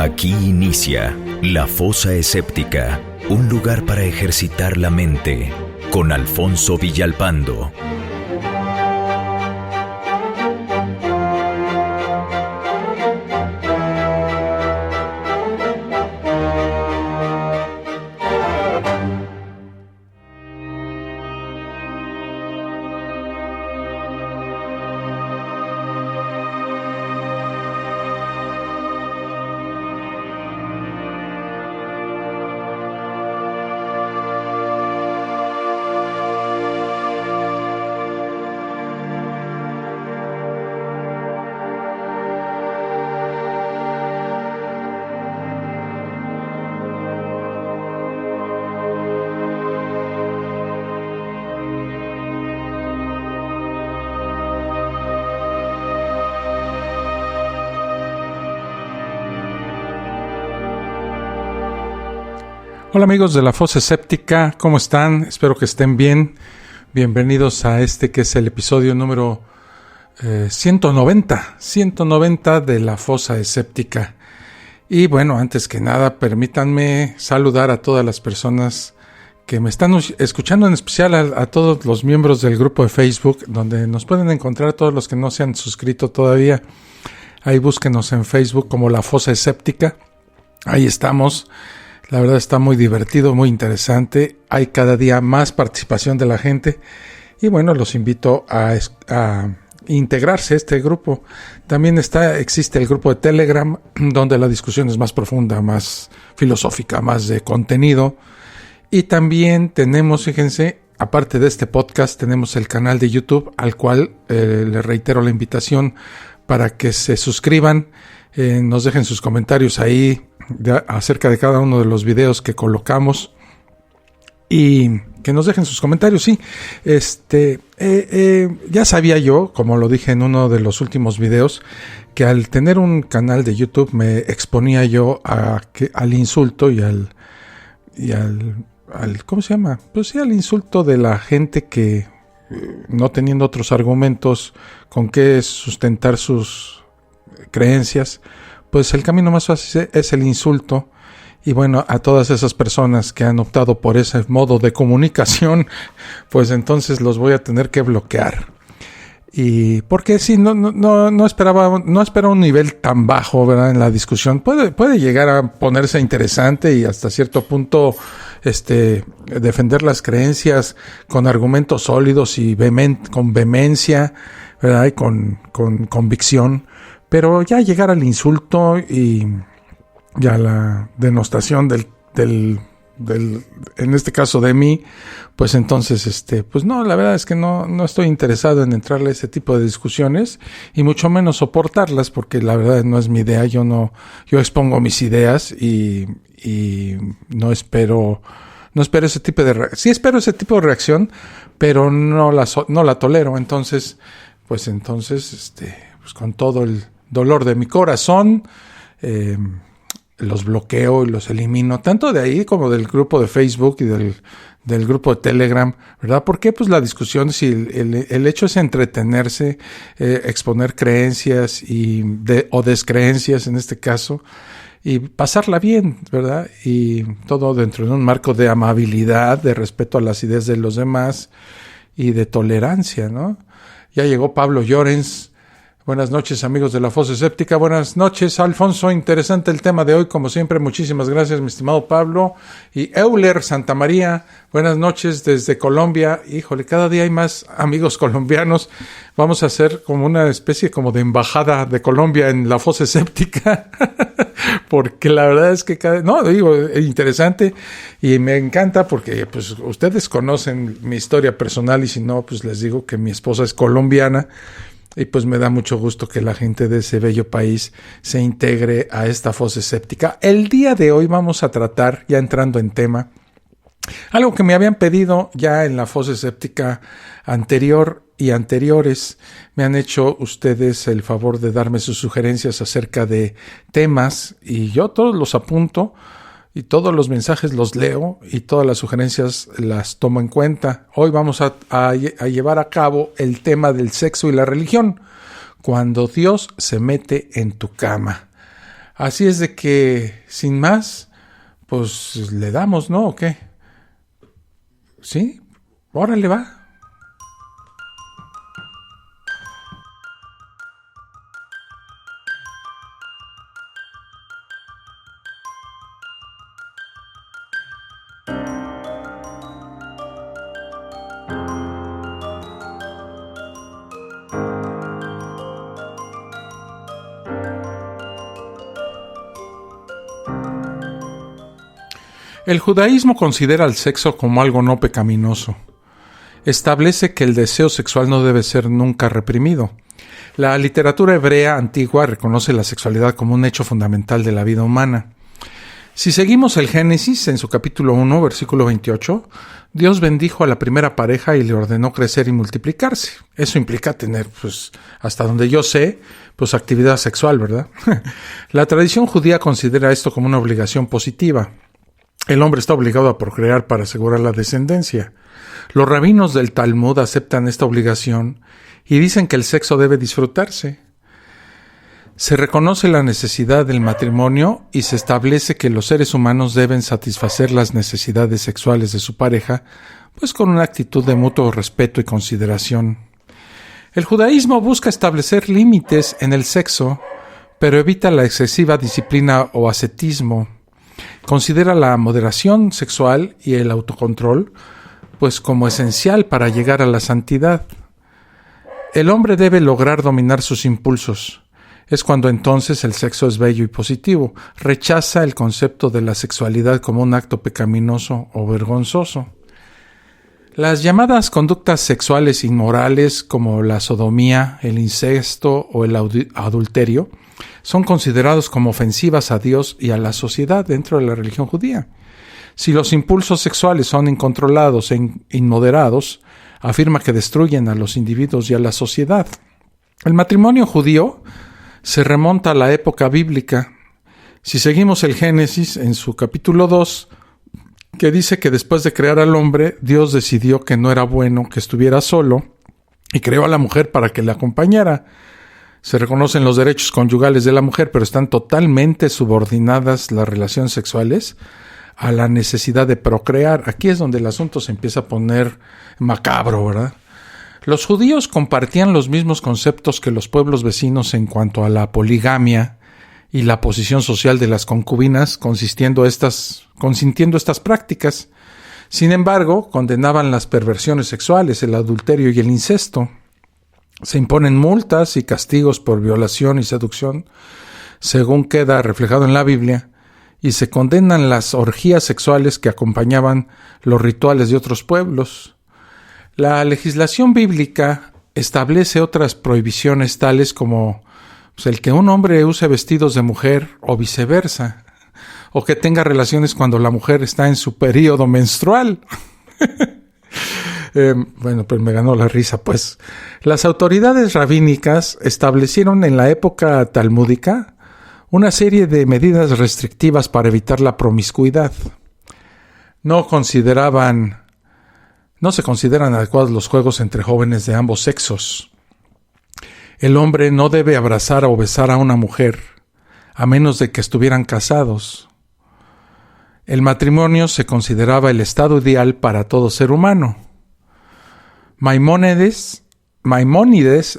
Aquí inicia La Fosa Escéptica, un lugar para ejercitar la mente, con Alfonso Villalpando. Hola amigos de La Fosa Escéptica, ¿cómo están? Espero que estén bien. Bienvenidos a este que es el episodio número 190 de La Fosa Escéptica. Y bueno, antes que nada, permítanme saludar a todas las personas que me están escuchando, en especial a todos los miembros del grupo de Facebook, donde nos pueden encontrar todos los que no se han suscrito todavía. Ahí búsquenos en Facebook como La Fosa Escéptica. Ahí estamos. La verdad está muy divertido, muy interesante. Hay cada día más participación de la gente. Y bueno, los invito a integrarse a este grupo. También existe el grupo de Telegram, donde la discusión es más profunda, más filosófica, más de contenido. Y también tenemos, fíjense, aparte de este podcast, tenemos el canal de YouTube, al cual les reitero la invitación para que se suscriban. Nos dejen sus comentarios ahí acerca de cada uno de los videos que colocamos y que nos dejen sus comentarios. Sí, ya sabía yo, como lo dije en uno de los últimos videos, que al tener un canal de YouTube me exponía yo al insulto y al ¿cómo se llama? Pues sí, al insulto de la gente que no teniendo otros argumentos con qué sustentar sus creencias, pues el camino más fácil es el insulto. Y bueno, a todas esas personas que han optado por ese modo de comunicación, pues entonces los voy a tener que bloquear. Y porque sí, no esperaba un nivel tan bajo, ¿verdad? En la discusión puede llegar a ponerse interesante y hasta cierto punto defender las creencias con argumentos sólidos y con vehemencia, ¿verdad? Y con convicción. Pero ya llegar al insulto y ya la denostación del en este caso de mí, pues entonces pues no, la verdad es que no estoy interesado en entrarle a ese tipo de discusiones y mucho menos soportarlas, porque la verdad no es mi idea. Yo expongo mis ideas y no espero ese tipo de sí espero ese tipo de reacción, pero no la tolero. Entonces pues con todo el dolor de mi corazón, los bloqueo y los elimino, tanto de ahí como del grupo de Facebook y del grupo de Telegram, ¿verdad? Porque pues la discusión, si el hecho es entretenerse, exponer creencias o descreencias en este caso, y pasarla bien, ¿verdad? Y todo dentro de un marco de amabilidad, de respeto a las ideas de los demás y de tolerancia, ¿no? Ya llegó Pablo Llorens. Buenas noches, amigos de La Fosa Escéptica. Buenas noches, Alfonso. Interesante el tema de hoy, como siempre. Muchísimas gracias, mi estimado Pablo. Y Euler Santamaría, buenas noches desde Colombia. Híjole, cada día hay más amigos colombianos. Vamos a hacer como una especie como de embajada de Colombia en La Fosa Escéptica. Porque la verdad es que interesante y me encanta porque pues ustedes conocen mi historia personal y si no, pues les digo que mi esposa es colombiana. Y pues me da mucho gusto que la gente de ese bello país se integre a esta Fosa Escéptica. El día de hoy vamos a tratar, ya entrando en tema, algo que me habían pedido ya en la Fosa Escéptica anterior y anteriores. Me han hecho ustedes el favor de darme sus sugerencias acerca de temas y yo todos los apunto. Y todos los mensajes los leo y todas las sugerencias las tomo en cuenta. Hoy vamos a llevar a cabo el tema del sexo y la religión. Cuando Dios se mete en tu cama. Así es de que, sin más, pues le damos, ¿no? ¿O qué? ¿Sí? Órale, va. El judaísmo considera el sexo como algo no pecaminoso. Establece que el deseo sexual no debe ser nunca reprimido. La literatura hebrea antigua reconoce la sexualidad como un hecho fundamental de la vida humana. Si seguimos el Génesis, en su capítulo 1, versículo 28, Dios bendijo a la primera pareja y le ordenó crecer y multiplicarse. Eso implica tener, pues, hasta donde yo sé, pues actividad sexual, ¿verdad? La tradición judía considera esto como una obligación positiva. El hombre está obligado a procrear para asegurar la descendencia. Los rabinos del Talmud aceptan esta obligación y dicen que el sexo debe disfrutarse. Se reconoce la necesidad del matrimonio y se establece que los seres humanos deben satisfacer las necesidades sexuales de su pareja, pues con una actitud de mutuo respeto y consideración. El judaísmo busca establecer límites en el sexo, pero evita la excesiva disciplina o ascetismo. Considera la moderación sexual y el autocontrol, pues como esencial para llegar a la santidad. El hombre debe lograr dominar sus impulsos. Es cuando entonces el sexo es bello y positivo. Rechaza el concepto de la sexualidad como un acto pecaminoso o vergonzoso. Las llamadas conductas sexuales inmorales como la sodomía, el incesto o el adulterio son considerados como ofensivas a Dios y a la sociedad dentro de la religión judía. Si los impulsos sexuales son incontrolados e inmoderados, afirma que destruyen a los individuos y a la sociedad. El matrimonio judío se remonta a la época bíblica. Si seguimos el Génesis en su capítulo 2, que dice que después de crear al hombre, Dios decidió que no era bueno que estuviera solo y creó a la mujer para que le acompañara. Se reconocen los derechos conyugales de la mujer, pero están totalmente subordinadas las relaciones sexuales a la necesidad de procrear. Aquí es donde el asunto se empieza a poner macabro, ¿verdad? Los judíos compartían los mismos conceptos que los pueblos vecinos en cuanto a la poligamia y la posición social de las concubinas, consintiendo estas prácticas. Sin embargo, condenaban las perversiones sexuales, el adulterio y el incesto. Se imponen multas y castigos por violación y seducción, según queda reflejado en la Biblia, y se condenan las orgías sexuales que acompañaban los rituales de otros pueblos. La legislación bíblica establece otras prohibiciones tales como el que un hombre use vestidos de mujer o viceversa, o que tenga relaciones cuando la mujer está en su período menstrual. Bueno, pues me ganó la risa, pues. Las autoridades rabínicas establecieron en la época talmúdica una serie de medidas restrictivas para evitar la promiscuidad. No se consideran adecuados los juegos entre jóvenes de ambos sexos. El hombre no debe abrazar o besar a una mujer, a menos de que estuvieran casados. El matrimonio se consideraba el estado ideal para todo ser humano. Maimónides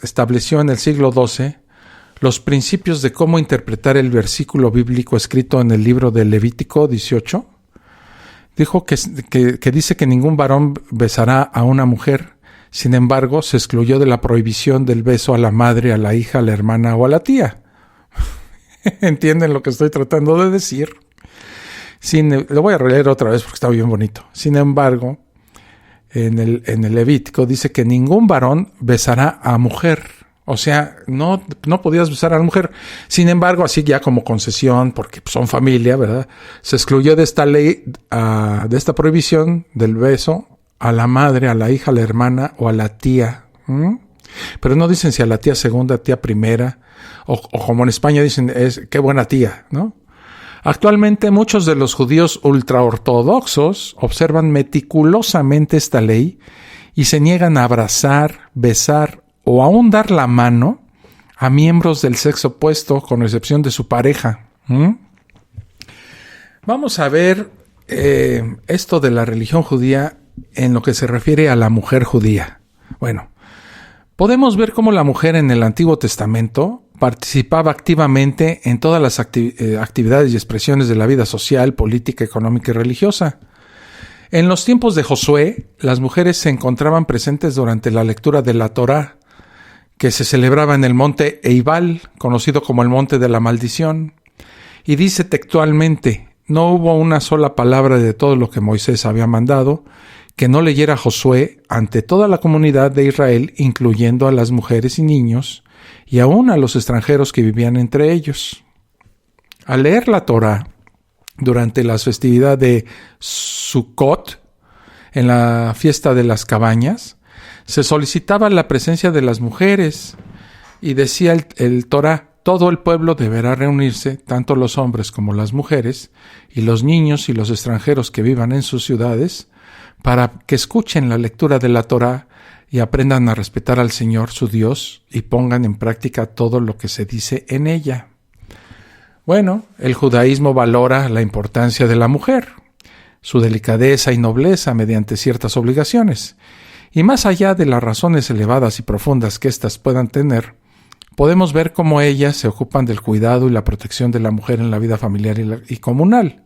estableció en el siglo XII los principios de cómo interpretar el versículo bíblico escrito en el libro de Levítico 18. Dijo que dice que ningún varón besará a una mujer. Sin embargo, se excluyó de la prohibición del beso a la madre, a la hija, a la hermana o a la tía. ¿Entienden lo que estoy tratando de decir? Lo voy a releer otra vez porque está bien bonito. Sin embargo, en el Levítico dice que ningún varón besará a mujer. O sea, no podías besar a la mujer. Sin embargo, así ya como concesión, porque son familia, ¿verdad? Se excluyó de esta ley, de esta prohibición del beso a la madre, a la hija, a la hermana o a la tía. Pero no dicen si a la tía segunda, tía primera, o como en España dicen, qué buena tía, ¿no? Actualmente muchos de los judíos ultraortodoxos observan meticulosamente esta ley y se niegan a abrazar, besar o aún dar la mano a miembros del sexo opuesto, con excepción de su pareja. Vamos a ver esto de la religión judía en lo que se refiere a la mujer judía. Bueno, podemos ver cómo la mujer en el Antiguo Testamento participaba activamente en todas las actividades y expresiones de la vida social, política, económica y religiosa. En los tiempos de Josué, las mujeres se encontraban presentes durante la lectura de la Torá, que se celebraba en el monte Eibal, conocido como el monte de la maldición. Y dice textualmente: no hubo una sola palabra de todo lo que Moisés había mandado que no leyera Josué ante toda la comunidad de Israel, incluyendo a las mujeres y niños, y aún a los extranjeros que vivían entre ellos. Al leer la Torá durante las festividades de Sukkot, en la fiesta de las cabañas, se solicitaba la presencia de las mujeres, y decía el Torá: todo el pueblo deberá reunirse, tanto los hombres como las mujeres, y los niños y los extranjeros que vivan en sus ciudades, para que escuchen la lectura de la Torá y aprendan a respetar al Señor su Dios y pongan en práctica todo lo que se dice en ella. Bueno, el judaísmo valora la importancia de la mujer, su delicadeza y nobleza mediante ciertas obligaciones, y más allá de las razones elevadas y profundas que éstas puedan tener, podemos ver cómo ellas se ocupan del cuidado y la protección de la mujer en la vida familiar y comunal.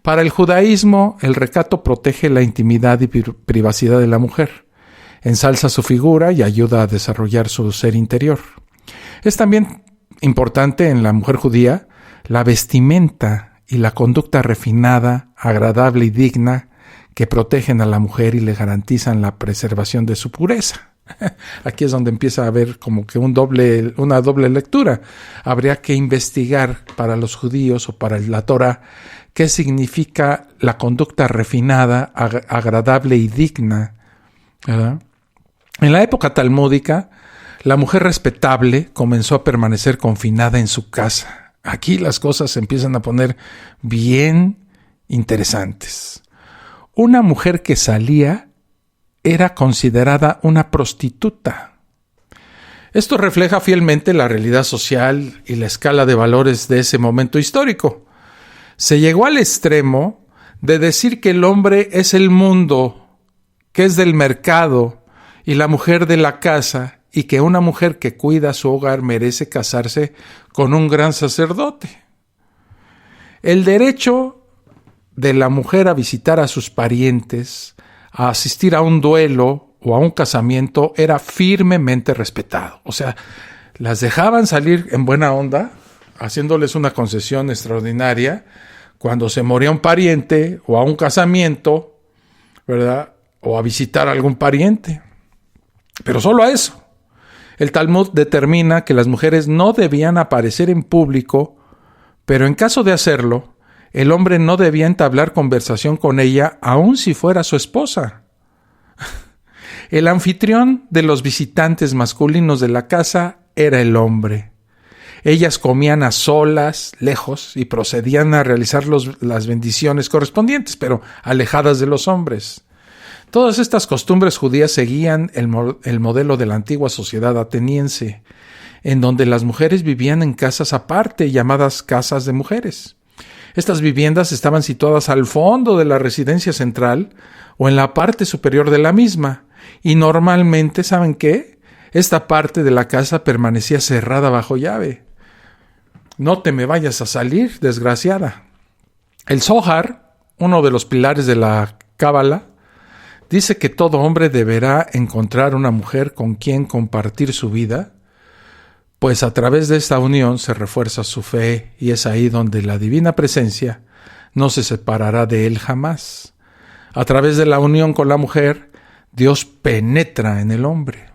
Para el judaísmo, el recato protege la intimidad y privacidad de la mujer, ensalza su figura y ayuda a desarrollar su ser interior. Es también importante en la mujer judía la vestimenta y la conducta refinada, agradable y digna que protegen a la mujer y le garantizan la preservación de su pureza. Aquí es donde empieza a haber como que una doble lectura. Habría que investigar para los judíos o para la Torá qué significa la conducta refinada, agradable y digna, ¿verdad? En la época talmúdica, la mujer respetable comenzó a permanecer confinada en su casa. Aquí las cosas se empiezan a poner bien interesantes. Una mujer que salía era considerada una prostituta. Esto refleja fielmente la realidad social y la escala de valores de ese momento histórico. Se llegó al extremo de decir que el hombre es el mundo, que es del mercado, y la mujer de la casa, y que una mujer que cuida su hogar merece casarse con un gran sacerdote. El derecho de la mujer a visitar a sus parientes, a asistir a un duelo o a un casamiento era firmemente respetado. O sea, las dejaban salir en buena onda, haciéndoles una concesión extraordinaria cuando se moría un pariente o a un casamiento, ¿verdad? O a visitar a algún pariente. Pero solo a eso. El Talmud determina que las mujeres no debían aparecer en público, pero en caso de hacerlo, el hombre no debía entablar conversación con ella, aun si fuera su esposa. El anfitrión de los visitantes masculinos de la casa era el hombre. Ellas comían a solas, lejos, y procedían a realizar las bendiciones correspondientes, pero alejadas de los hombres. Todas estas costumbres judías seguían el modelo de la antigua sociedad ateniense, en donde las mujeres vivían en casas aparte, llamadas casas de mujeres. Estas viviendas estaban situadas al fondo de la residencia central o en la parte superior de la misma, y normalmente, ¿saben qué? Esta parte de la casa permanecía cerrada bajo llave. No te me vayas a salir, desgraciada. El Zohar, uno de los pilares de la Cábala, dice que todo hombre deberá encontrar una mujer con quien compartir su vida, pues a través de esta unión se refuerza su fe, y es ahí donde la divina presencia no se separará de él jamás. A través de la unión con la mujer, Dios penetra en el hombre.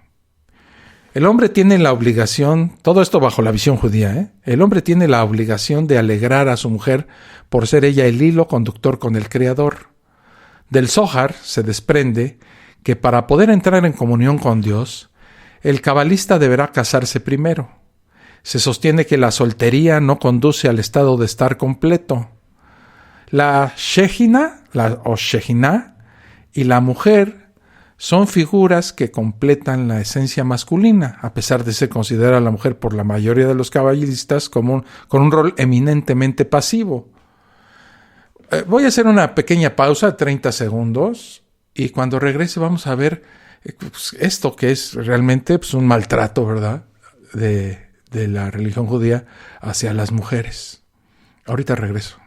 El hombre tiene la obligación, todo esto bajo la visión judía, el hombre tiene la obligación de alegrar a su mujer por ser ella el hilo conductor con el Creador. Del Zohar se desprende que para poder entrar en comunión con Dios, el cabalista deberá casarse primero. Se sostiene que la soltería no conduce al estado de estar completo. La Shejina, o Shejiná, y la mujer son figuras que completan la esencia masculina, a pesar de ser considerada la mujer por la mayoría de los caballeristas con un rol eminentemente pasivo. Voy a hacer una pequeña pausa de 30 segundos y cuando regrese vamos a ver esto que es realmente un maltrato, ¿verdad?, de la religión judía hacia las mujeres. Ahorita regreso.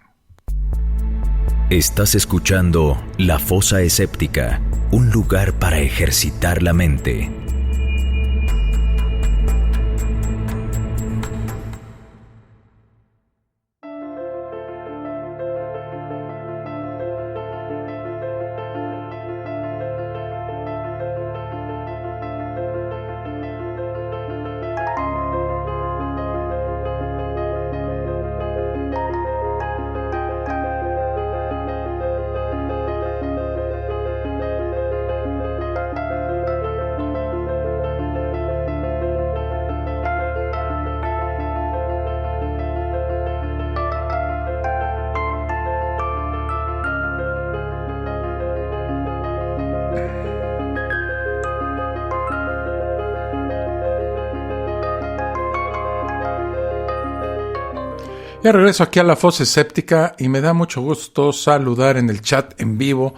Estás escuchando La Fosa Escéptica, un lugar para ejercitar la mente. Ya regreso aquí a La Fosa Escéptica y me da mucho gusto saludar en el chat en vivo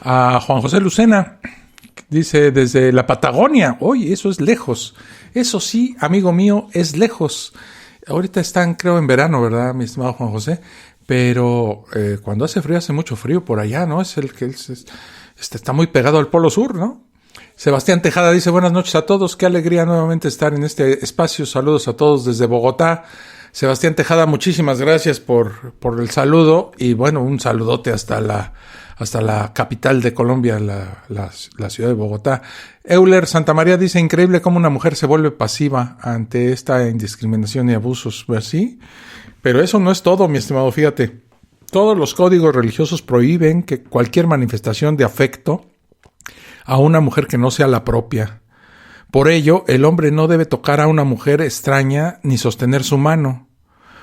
a Juan José Lucena. Dice desde la Patagonia. Oye, eso es lejos. Eso sí, amigo mío, es lejos. Ahorita están, creo, en verano, ¿verdad, mi estimado Juan José? Pero cuando hace frío, hace mucho frío por allá, ¿no? Es el que está muy pegado al Polo Sur, ¿no? Sebastián Tejada dice, buenas noches a todos. Qué alegría nuevamente estar en este espacio. Saludos a todos desde Bogotá. Sebastián Tejada, muchísimas gracias por el saludo y bueno, un saludote hasta la capital de Colombia, la ciudad de Bogotá. Euler Santamaría dice, increíble cómo una mujer se vuelve pasiva ante esta indiscriminación y abusos, pues sí, pero eso no es todo, mi estimado, fíjate. Todos los códigos religiosos prohíben que cualquier manifestación de afecto a una mujer que no sea la propia. Por ello, el hombre no debe tocar a una mujer extraña ni sostener su mano.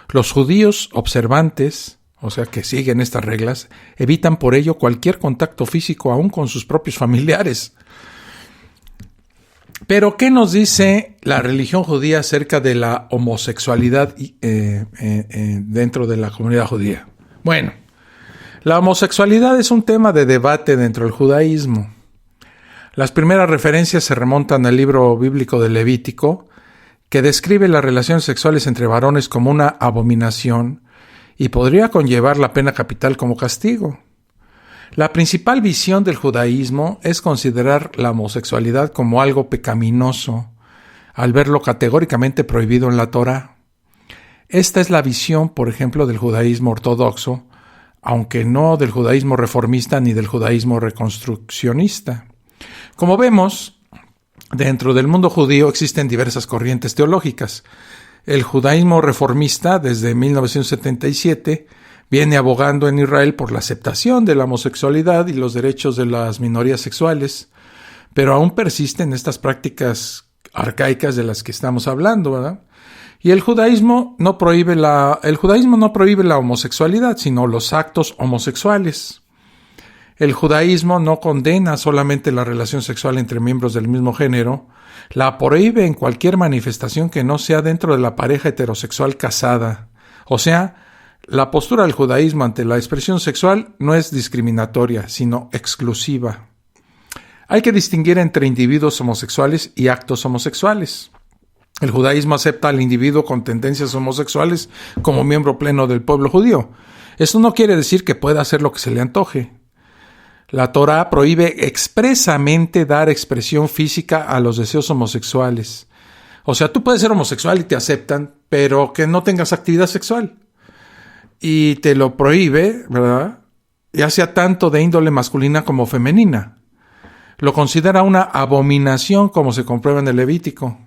Los judíos observantes, o sea que siguen estas reglas, evitan por ello cualquier contacto físico aún con sus propios familiares. Pero, ¿qué nos dice la religión judía acerca de la homosexualidad dentro de la comunidad judía? Bueno, la homosexualidad es un tema de debate dentro del judaísmo. Las primeras referencias se remontan al libro bíblico de Levítico, que describe las relaciones sexuales entre varones como una abominación y podría conllevar la pena capital como castigo. La principal visión del judaísmo es considerar la homosexualidad como algo pecaminoso, al verlo categóricamente prohibido en la Torá. Esta es la visión, por ejemplo, del judaísmo ortodoxo, aunque no del judaísmo reformista ni del judaísmo reconstruccionista. Como vemos, dentro del mundo judío existen diversas corrientes teológicas. El judaísmo reformista, desde 1977, viene abogando en Israel por la aceptación de la homosexualidad y los derechos de las minorías sexuales, pero aún persisten estas prácticas arcaicas de las que estamos hablando, ¿verdad? Y el judaísmo no prohíbe la homosexualidad, sino los actos homosexuales. El judaísmo no condena solamente la relación sexual entre miembros del mismo género, la prohíbe en cualquier manifestación que no sea dentro de la pareja heterosexual casada. O sea, la postura del judaísmo ante la expresión sexual no es discriminatoria, sino exclusiva. Hay que distinguir entre individuos homosexuales y actos homosexuales. El judaísmo acepta al individuo con tendencias homosexuales como miembro pleno del pueblo judío. Esto no quiere decir que pueda hacer lo que se le antoje. La Torá prohíbe expresamente dar expresión física a los deseos homosexuales. O sea, tú puedes ser homosexual y te aceptan, pero que no tengas actividad sexual. Y te lo prohíbe, ¿verdad? Ya sea tanto de índole masculina como femenina. Lo considera una abominación, como se comprueba en el Levítico.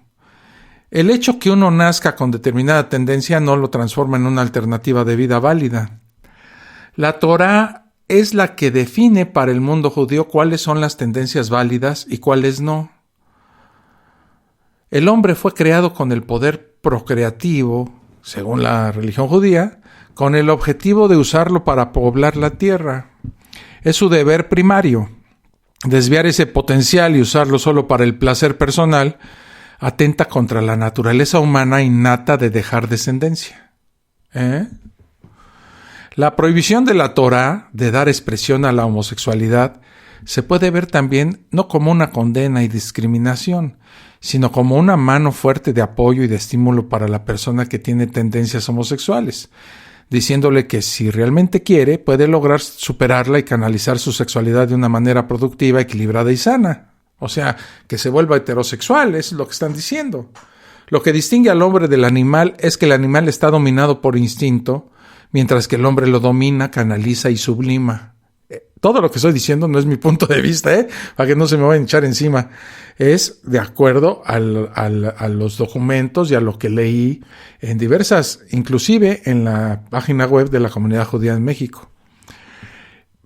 El hecho que uno nazca con determinada tendencia no lo transforma en una alternativa de vida válida. La Torá es la que define para el mundo judío cuáles son las tendencias válidas y cuáles no. El hombre fue creado con el poder procreativo, según la religión judía, con el objetivo de usarlo para poblar la tierra. Es su deber primario. Desviar ese potencial y usarlo solo para el placer personal atenta contra la naturaleza humana innata de dejar descendencia. La prohibición de la Torá de dar expresión a la homosexualidad se puede ver también no como una condena y discriminación, sino como una mano fuerte de apoyo y de estímulo para la persona que tiene tendencias homosexuales, diciéndole que si realmente quiere, puede lograr superarla y canalizar su sexualidad de una manera productiva, equilibrada y sana. O sea, que se vuelva heterosexual, es lo que están diciendo. Lo que distingue al hombre del animal es que el animal está dominado por instinto, mientras que el hombre lo domina, canaliza y sublima. Todo lo que estoy diciendo no es mi punto de vista, para que no se me vayan a echar encima. Es de acuerdo a los documentos y a lo que leí en diversas, inclusive en la página web de la Comunidad Judía en México.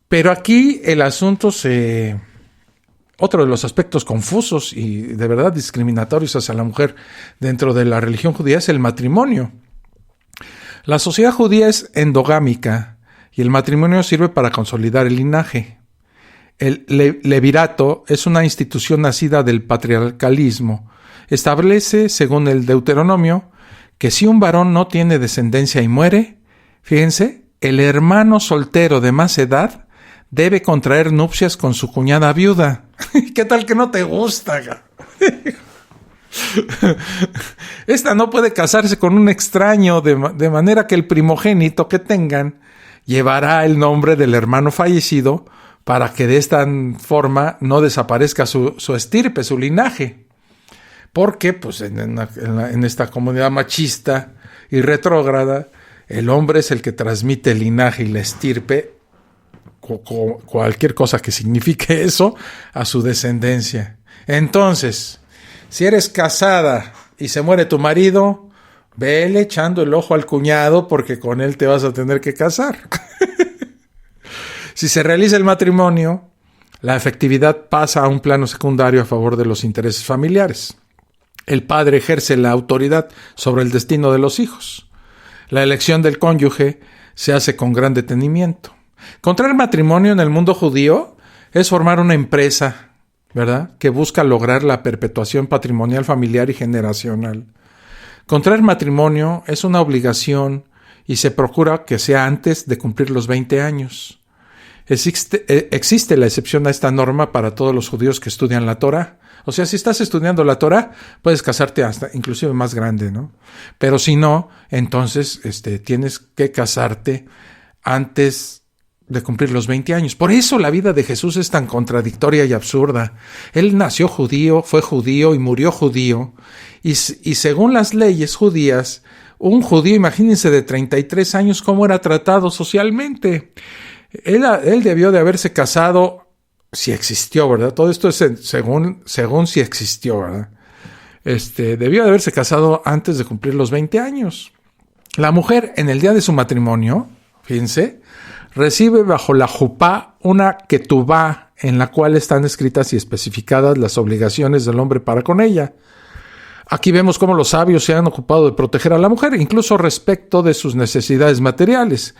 Pero aquí el asunto otro de los aspectos confusos y de verdad discriminatorios hacia la mujer dentro de la religión judía es el matrimonio. La sociedad judía es endogámica y el matrimonio sirve para consolidar el linaje. El levirato es una institución nacida del patriarcalismo. Establece, según el Deuteronomio, que si un varón no tiene descendencia y muere, fíjense, el hermano soltero de más edad debe contraer nupcias con su cuñada viuda. ¿Qué tal que no te gusta? Esta no puede casarse con un extraño, de manera que el primogénito que tengan llevará el nombre del hermano fallecido para que de esta forma no desaparezca su estirpe, su linaje. Porque pues, en esta comunidad machista y retrógrada, el hombre es el que transmite el linaje y la estirpe, cualquier cosa que signifique eso, a su descendencia. Entonces, si eres casada y se muere tu marido, vele echando el ojo al cuñado porque con él te vas a tener que casar. Si se realiza el matrimonio, la efectividad pasa a un plano secundario a favor de los intereses familiares. El padre ejerce la autoridad sobre el destino de los hijos. La elección del cónyuge se hace con gran detenimiento. Contraer matrimonio en el mundo judío es formar una empresa, ¿verdad?, que busca lograr la perpetuación patrimonial, familiar y generacional. Contraer matrimonio es una obligación y se procura que sea antes de cumplir los 20 años. Existe la excepción a esta norma para todos los judíos que estudian la Torá. O sea, si estás estudiando la Torá, puedes casarte hasta inclusive más grande, ¿no? Pero si no, entonces tienes que casarte antes de cumplir los 20 años. Por eso la vida de Jesús es tan contradictoria y absurda. Él nació judío, fue judío y murió judío. Y según las leyes judías, un judío, imagínense, de 33 años, ¿cómo era tratado socialmente? Él debió de haberse casado, si existió, ¿verdad? Todo esto es según si existió, ¿verdad? Debió de haberse casado antes de cumplir los 20 años. La mujer, en el día de su matrimonio, fíjense, recibe bajo la jupá una ketubá en la cual están escritas y especificadas las obligaciones del hombre para con ella. Aquí vemos cómo los sabios se han ocupado de proteger a la mujer, incluso respecto de sus necesidades materiales,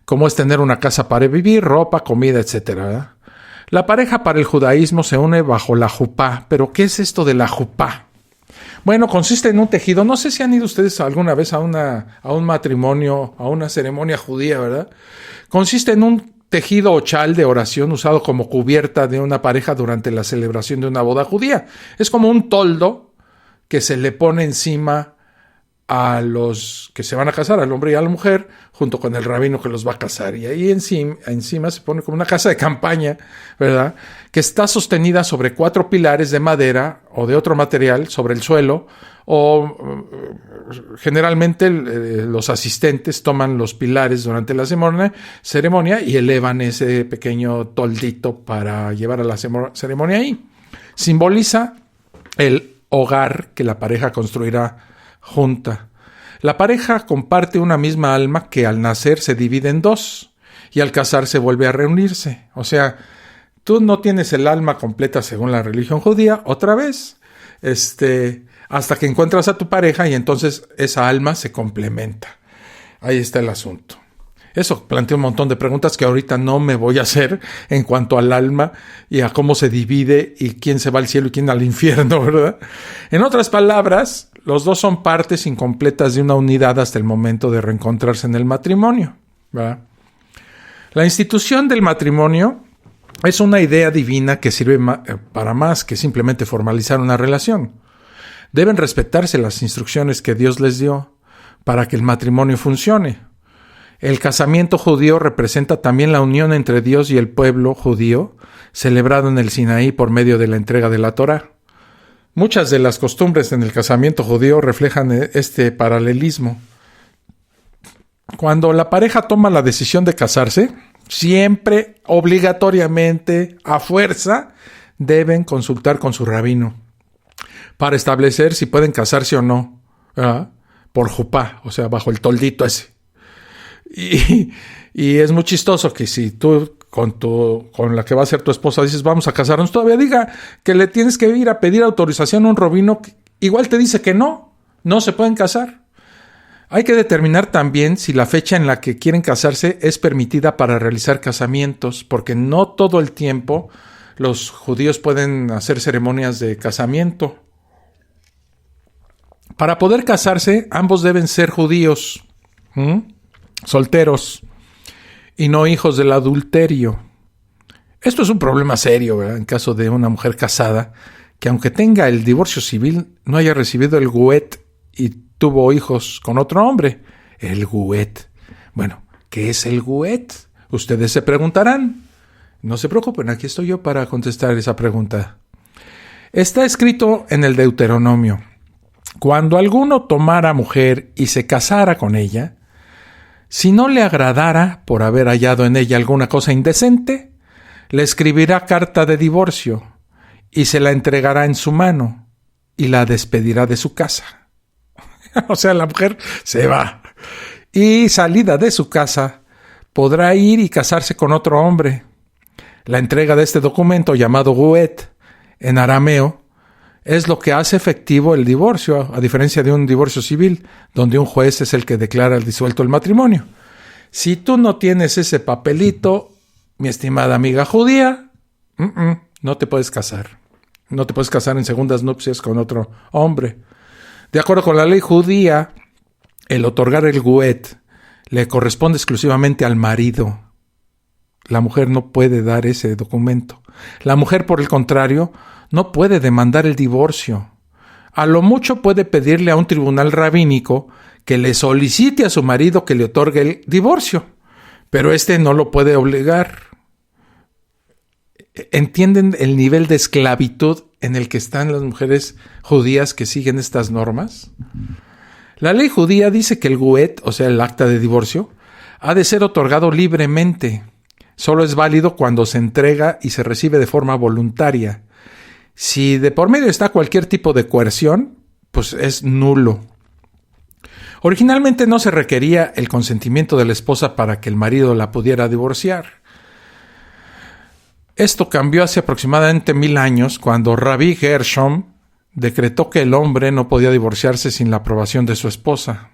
como es tener una casa para vivir, ropa, comida, etc., ¿verdad? La pareja para el judaísmo se une bajo la jupá. ¿Pero qué es esto de la jupá? Bueno, consiste en un tejido. No sé si han ido ustedes alguna vez a un matrimonio, a una ceremonia judía, ¿verdad? Consiste en un tejido o chal de oración usado como cubierta de una pareja durante la celebración de una boda judía. Es como un toldo que se le pone encima a los que se van a casar, al hombre y a la mujer, junto con el rabino que los va a casar. Y ahí encima se pone como una casa de campaña, ¿verdad?, que está sostenida sobre 4 pilares de madera o de otro material sobre el suelo, o generalmente los asistentes toman los pilares durante la ceremonia y elevan ese pequeño toldito para llevar a la ceremonia ahí. Simboliza el hogar que la pareja construirá junta. La pareja comparte una misma alma que al nacer se divide en 2 y al casarse vuelve a reunirse. O sea, tú no tienes el alma completa según la religión judía, otra vez, hasta que encuentras a tu pareja y entonces esa alma se complementa. Ahí está el asunto. Eso plantea un montón de preguntas que ahorita no me voy a hacer en cuanto al alma y a cómo se divide y quién se va al cielo y quién al infierno, ¿verdad? En otras palabras, los dos son partes incompletas de una unidad hasta el momento de reencontrarse en el matrimonio, ¿verdad? La institución del matrimonio es una idea divina que sirve para más que simplemente formalizar una relación. Deben respetarse las instrucciones que Dios les dio para que el matrimonio funcione. El casamiento judío representa también la unión entre Dios y el pueblo judío, celebrado en el Sinaí por medio de la entrega de la Torá. Muchas de las costumbres en el casamiento judío reflejan este paralelismo. Cuando la pareja toma la decisión de casarse, siempre, obligatoriamente, a fuerza, deben consultar con su rabino para establecer si pueden casarse o no, ¿verdad? Por jupá, o sea, bajo el toldito ese. Y es muy chistoso que si tú con la que va a ser tu esposa dices vamos a casarnos, todavía diga que le tienes que ir a pedir autorización a un rabino, igual te dice que no se pueden casar. Hay que determinar también si la fecha en la que quieren casarse es permitida para realizar casamientos, porque no todo el tiempo los judíos pueden hacer ceremonias de casamiento. Para poder casarse, ambos deben ser judíos, solteros y no hijos del adulterio. Esto es un problema serio, ¿verdad? En caso de una mujer casada que aunque tenga el divorcio civil no haya recibido el guet y tuvo hijos con otro hombre. El guet. Bueno, ¿qué es el guet? Ustedes se preguntarán. No se preocupen, aquí estoy yo para contestar esa pregunta. Está escrito en el Deuteronomio: cuando alguno tomara mujer y se casara con ella, si no le agradara por haber hallado en ella alguna cosa indecente, le escribirá carta de divorcio y se la entregará en su mano y la despedirá de su casa. O sea, la mujer se va. Y salida de su casa, podrá ir y casarse con otro hombre. La entrega de este documento, llamado guet en arameo, es lo que hace efectivo el divorcio, a diferencia de un divorcio civil, donde un juez es el que declara disuelto el matrimonio. Si tú no tienes ese papelito, mi estimada amiga judía, no te puedes casar. No te puedes casar en segundas nupcias con otro hombre. De acuerdo con la ley judía, el otorgar el guet le corresponde exclusivamente al marido. La mujer no puede dar ese documento. La mujer, por el contrario, no puede demandar el divorcio. A lo mucho puede pedirle a un tribunal rabínico que le solicite a su marido que le otorgue el divorcio, pero éste no lo puede obligar. ¿Entienden el nivel de esclavitud en el que están las mujeres judías que siguen estas normas? La ley judía dice que el guet, o sea, el acta de divorcio, ha de ser otorgado libremente. Solo es válido cuando se entrega y se recibe de forma voluntaria. Si de por medio está cualquier tipo de coerción, pues es nulo. Originalmente no se requería el consentimiento de la esposa para que el marido la pudiera divorciar. Esto cambió hace aproximadamente 1000 años, cuando Rabbi Gershom decretó que el hombre no podía divorciarse sin la aprobación de su esposa.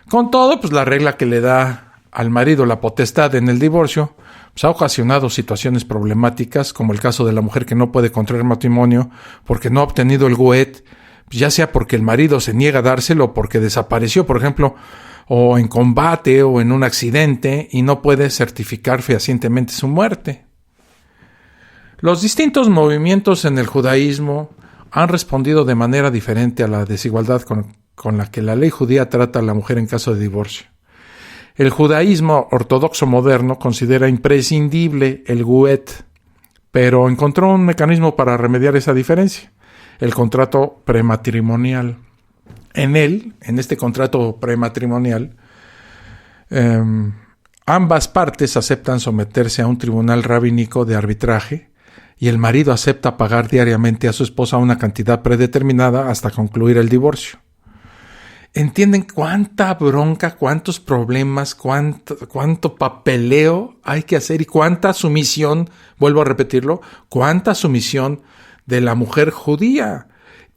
Con todo, pues la regla que le da al marido la potestad en el divorcio pues ha ocasionado situaciones problemáticas, como el caso de la mujer que no puede contraer matrimonio porque no ha obtenido el guet, ya sea porque el marido se niega a dárselo o porque desapareció, por ejemplo, o en combate o en un accidente y no puede certificar fehacientemente su muerte. Los distintos movimientos en el judaísmo han respondido de manera diferente a la desigualdad con la que la ley judía trata a la mujer en caso de divorcio. El judaísmo ortodoxo moderno considera imprescindible el guet, pero encontró un mecanismo para remediar esa diferencia: el contrato prematrimonial. En este contrato prematrimonial, ambas partes aceptan someterse a un tribunal rabínico de arbitraje y el marido acepta pagar diariamente a su esposa una cantidad predeterminada hasta concluir el divorcio. ¿Entienden cuánta bronca, cuántos problemas, cuánto papeleo hay que hacer y cuánta sumisión, vuelvo a repetirlo, cuánta sumisión de la mujer judía?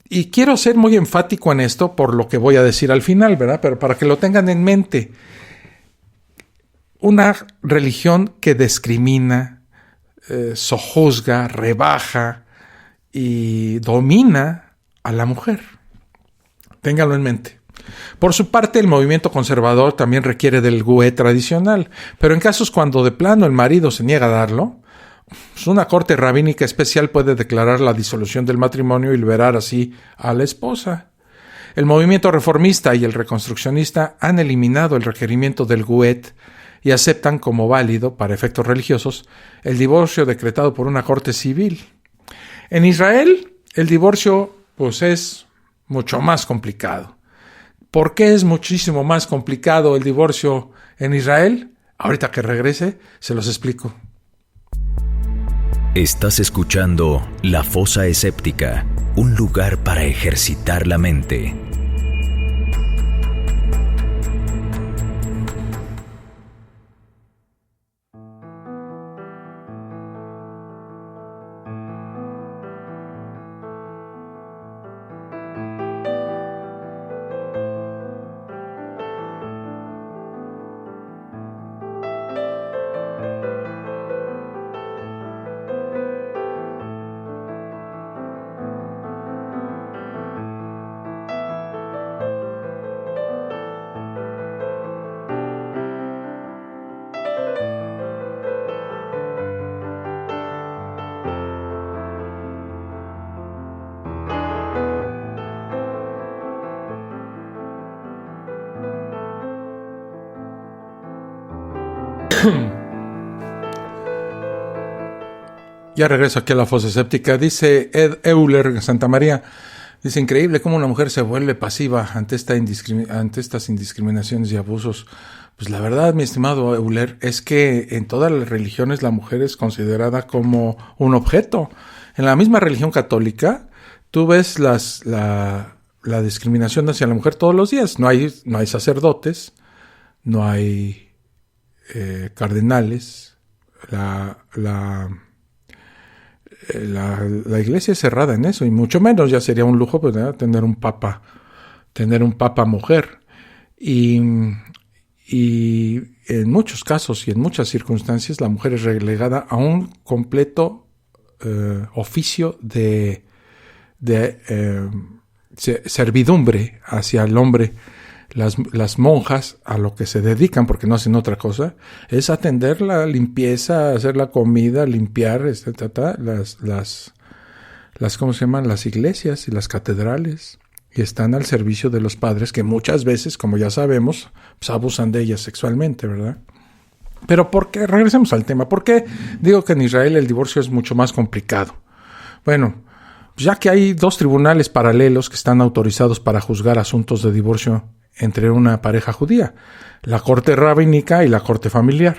Y quiero ser muy enfático en esto por lo que voy a decir al final, ¿verdad? Pero para que lo tengan en mente. una religión que discrimina, sojuzga, rebaja y domina a la mujer. Ténganlo en mente. Por su parte, el movimiento conservador también requiere del GUE tradicional, pero en casos cuando de plano el marido se niega a darlo, pues una corte rabínica especial puede declarar la disolución del matrimonio y liberar así a la esposa. El movimiento reformista y el reconstruccionista han eliminado el requerimiento del GUET y aceptan como válido, para efectos religiosos, el divorcio decretado por una corte civil. En Israel, el divorcio pues es mucho más complicado. ¿Por qué es muchísimo más complicado el divorcio en Israel? Ahorita que regrese, se los explico. Estás escuchando La Fosa Escéptica, un lugar para ejercitar la mente. Ya regreso aquí a la fosa escéptica. Dice Ed Euler Santa María. Dice, increíble cómo una mujer se vuelve pasiva ante estas indiscriminaciones y abusos. Pues la verdad, mi estimado Euler, es que en todas las religiones la mujer es considerada como un objeto. En la misma religión católica, tú ves la discriminación hacia la mujer todos los días. No hay sacerdotes, no hay cardenales, la iglesia es cerrada en eso, y mucho menos ya sería un lujo pues, tener un papa mujer. Y en muchos casos y en muchas circunstancias la mujer es relegada a un completo oficio de servidumbre hacia el hombre. Las monjas a lo que se dedican, porque no hacen otra cosa, es atender la limpieza, hacer la comida, limpiar las ¿cómo se llaman? Las iglesias y las catedrales, y están al servicio de los padres que muchas veces, como ya sabemos, pues abusan de ellas sexualmente, ¿verdad? Pero ¿por qué? Regresemos al tema. ¿Por qué digo que en Israel el divorcio es mucho más complicado? Bueno, ya que hay dos tribunales paralelos que están autorizados para juzgar asuntos de divorcio entre una pareja judía, la corte rabínica y la corte familiar.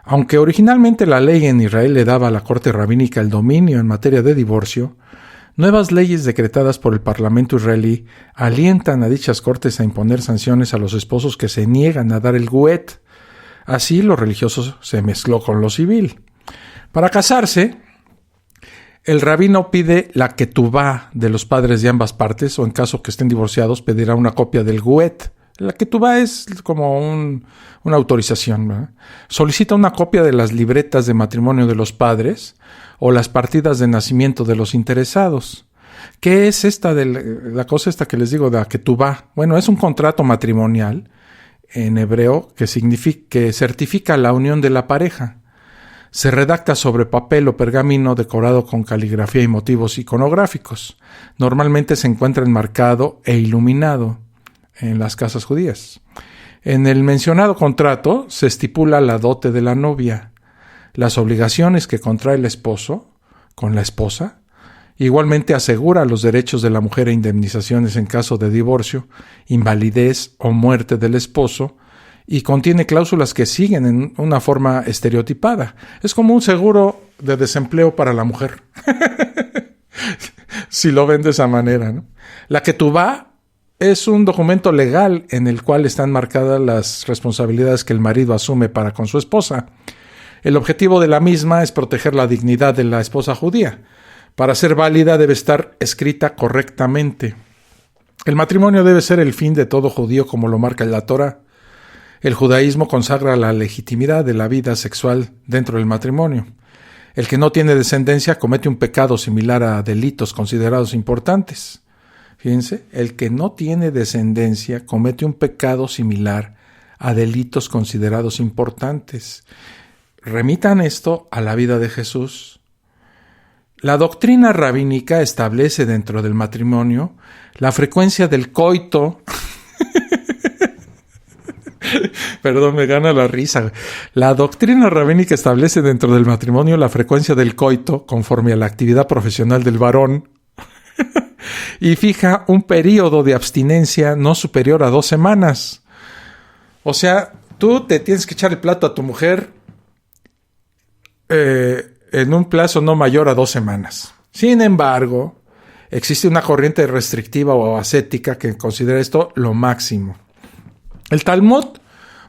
Aunque originalmente la ley en Israel le daba a la corte rabínica el dominio en materia de divorcio, nuevas leyes decretadas por el Parlamento israelí alientan a dichas cortes a imponer sanciones a los esposos que se niegan a dar el guet. Así lo religioso se mezcló con lo civil. Para casarse, el rabino pide la ketubá de los padres de ambas partes, o en caso que estén divorciados, pedirá una copia del guet. La ketubá es como una autorización, ¿verdad? Solicita una copia de las libretas de matrimonio de los padres o las partidas de nacimiento de los interesados. ¿Qué es la cosa esta que les digo de la ketubá? Bueno, es un contrato matrimonial en hebreo que certifica la unión de la pareja. Se redacta sobre papel o pergamino decorado con caligrafía y motivos iconográficos. Normalmente se encuentra enmarcado e iluminado en las casas judías. En el mencionado contrato se estipula la dote de la novia, las obligaciones que contrae el esposo con la esposa. Igualmente asegura los derechos de la mujer e indemnizaciones en caso de divorcio, invalidez o muerte del esposo, y contiene cláusulas que siguen en una forma estereotipada. Es como un seguro de desempleo para la mujer. Si lo ven de esa manera, ¿no? La ketubá es un documento legal en el cual están marcadas las responsabilidades que el marido asume para con su esposa. El objetivo de la misma es proteger la dignidad de la esposa judía. Para ser válida debe estar escrita correctamente. El matrimonio debe ser el fin de todo judío como lo marca la Torá. el judaísmo consagra la legitimidad de la vida sexual dentro del matrimonio. El que no tiene descendencia comete un pecado similar a delitos considerados importantes. Fíjense, el que no tiene descendencia comete un pecado similar a delitos considerados importantes. Remitan esto a la vida de Jesús. La doctrina rabínica establece dentro del matrimonio la frecuencia del coito. Perdón, me gana la risa. La doctrina rabínica establece dentro del matrimonio la frecuencia del coito conforme a la actividad profesional del varón y fija un período de abstinencia no superior a 2 semanas. O sea, tú te tienes que echar el plato a tu mujer en un plazo no mayor a 2 semanas. Sin embargo, existe una corriente restrictiva o ascética que considera esto lo máximo. El Talmud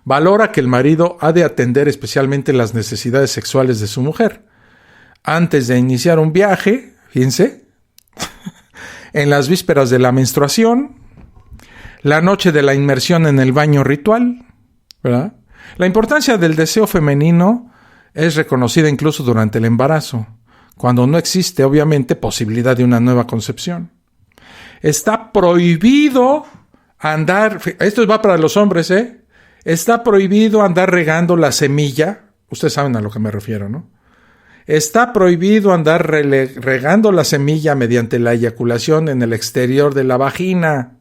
valora que el marido ha de atender especialmente las necesidades sexuales de su mujer. Antes de iniciar un viaje, fíjense, en las vísperas de la menstruación, la noche de la inmersión en el baño ritual, ¿verdad? La importancia del deseo femenino es reconocida incluso durante el embarazo, cuando no existe, obviamente, posibilidad de una nueva concepción. Está prohibido andar, esto va para los hombres, está prohibido andar regando la semilla, ustedes saben a lo que me refiero, ¿no? Está prohibido andar regando la semilla mediante la eyaculación en el exterior de la vagina.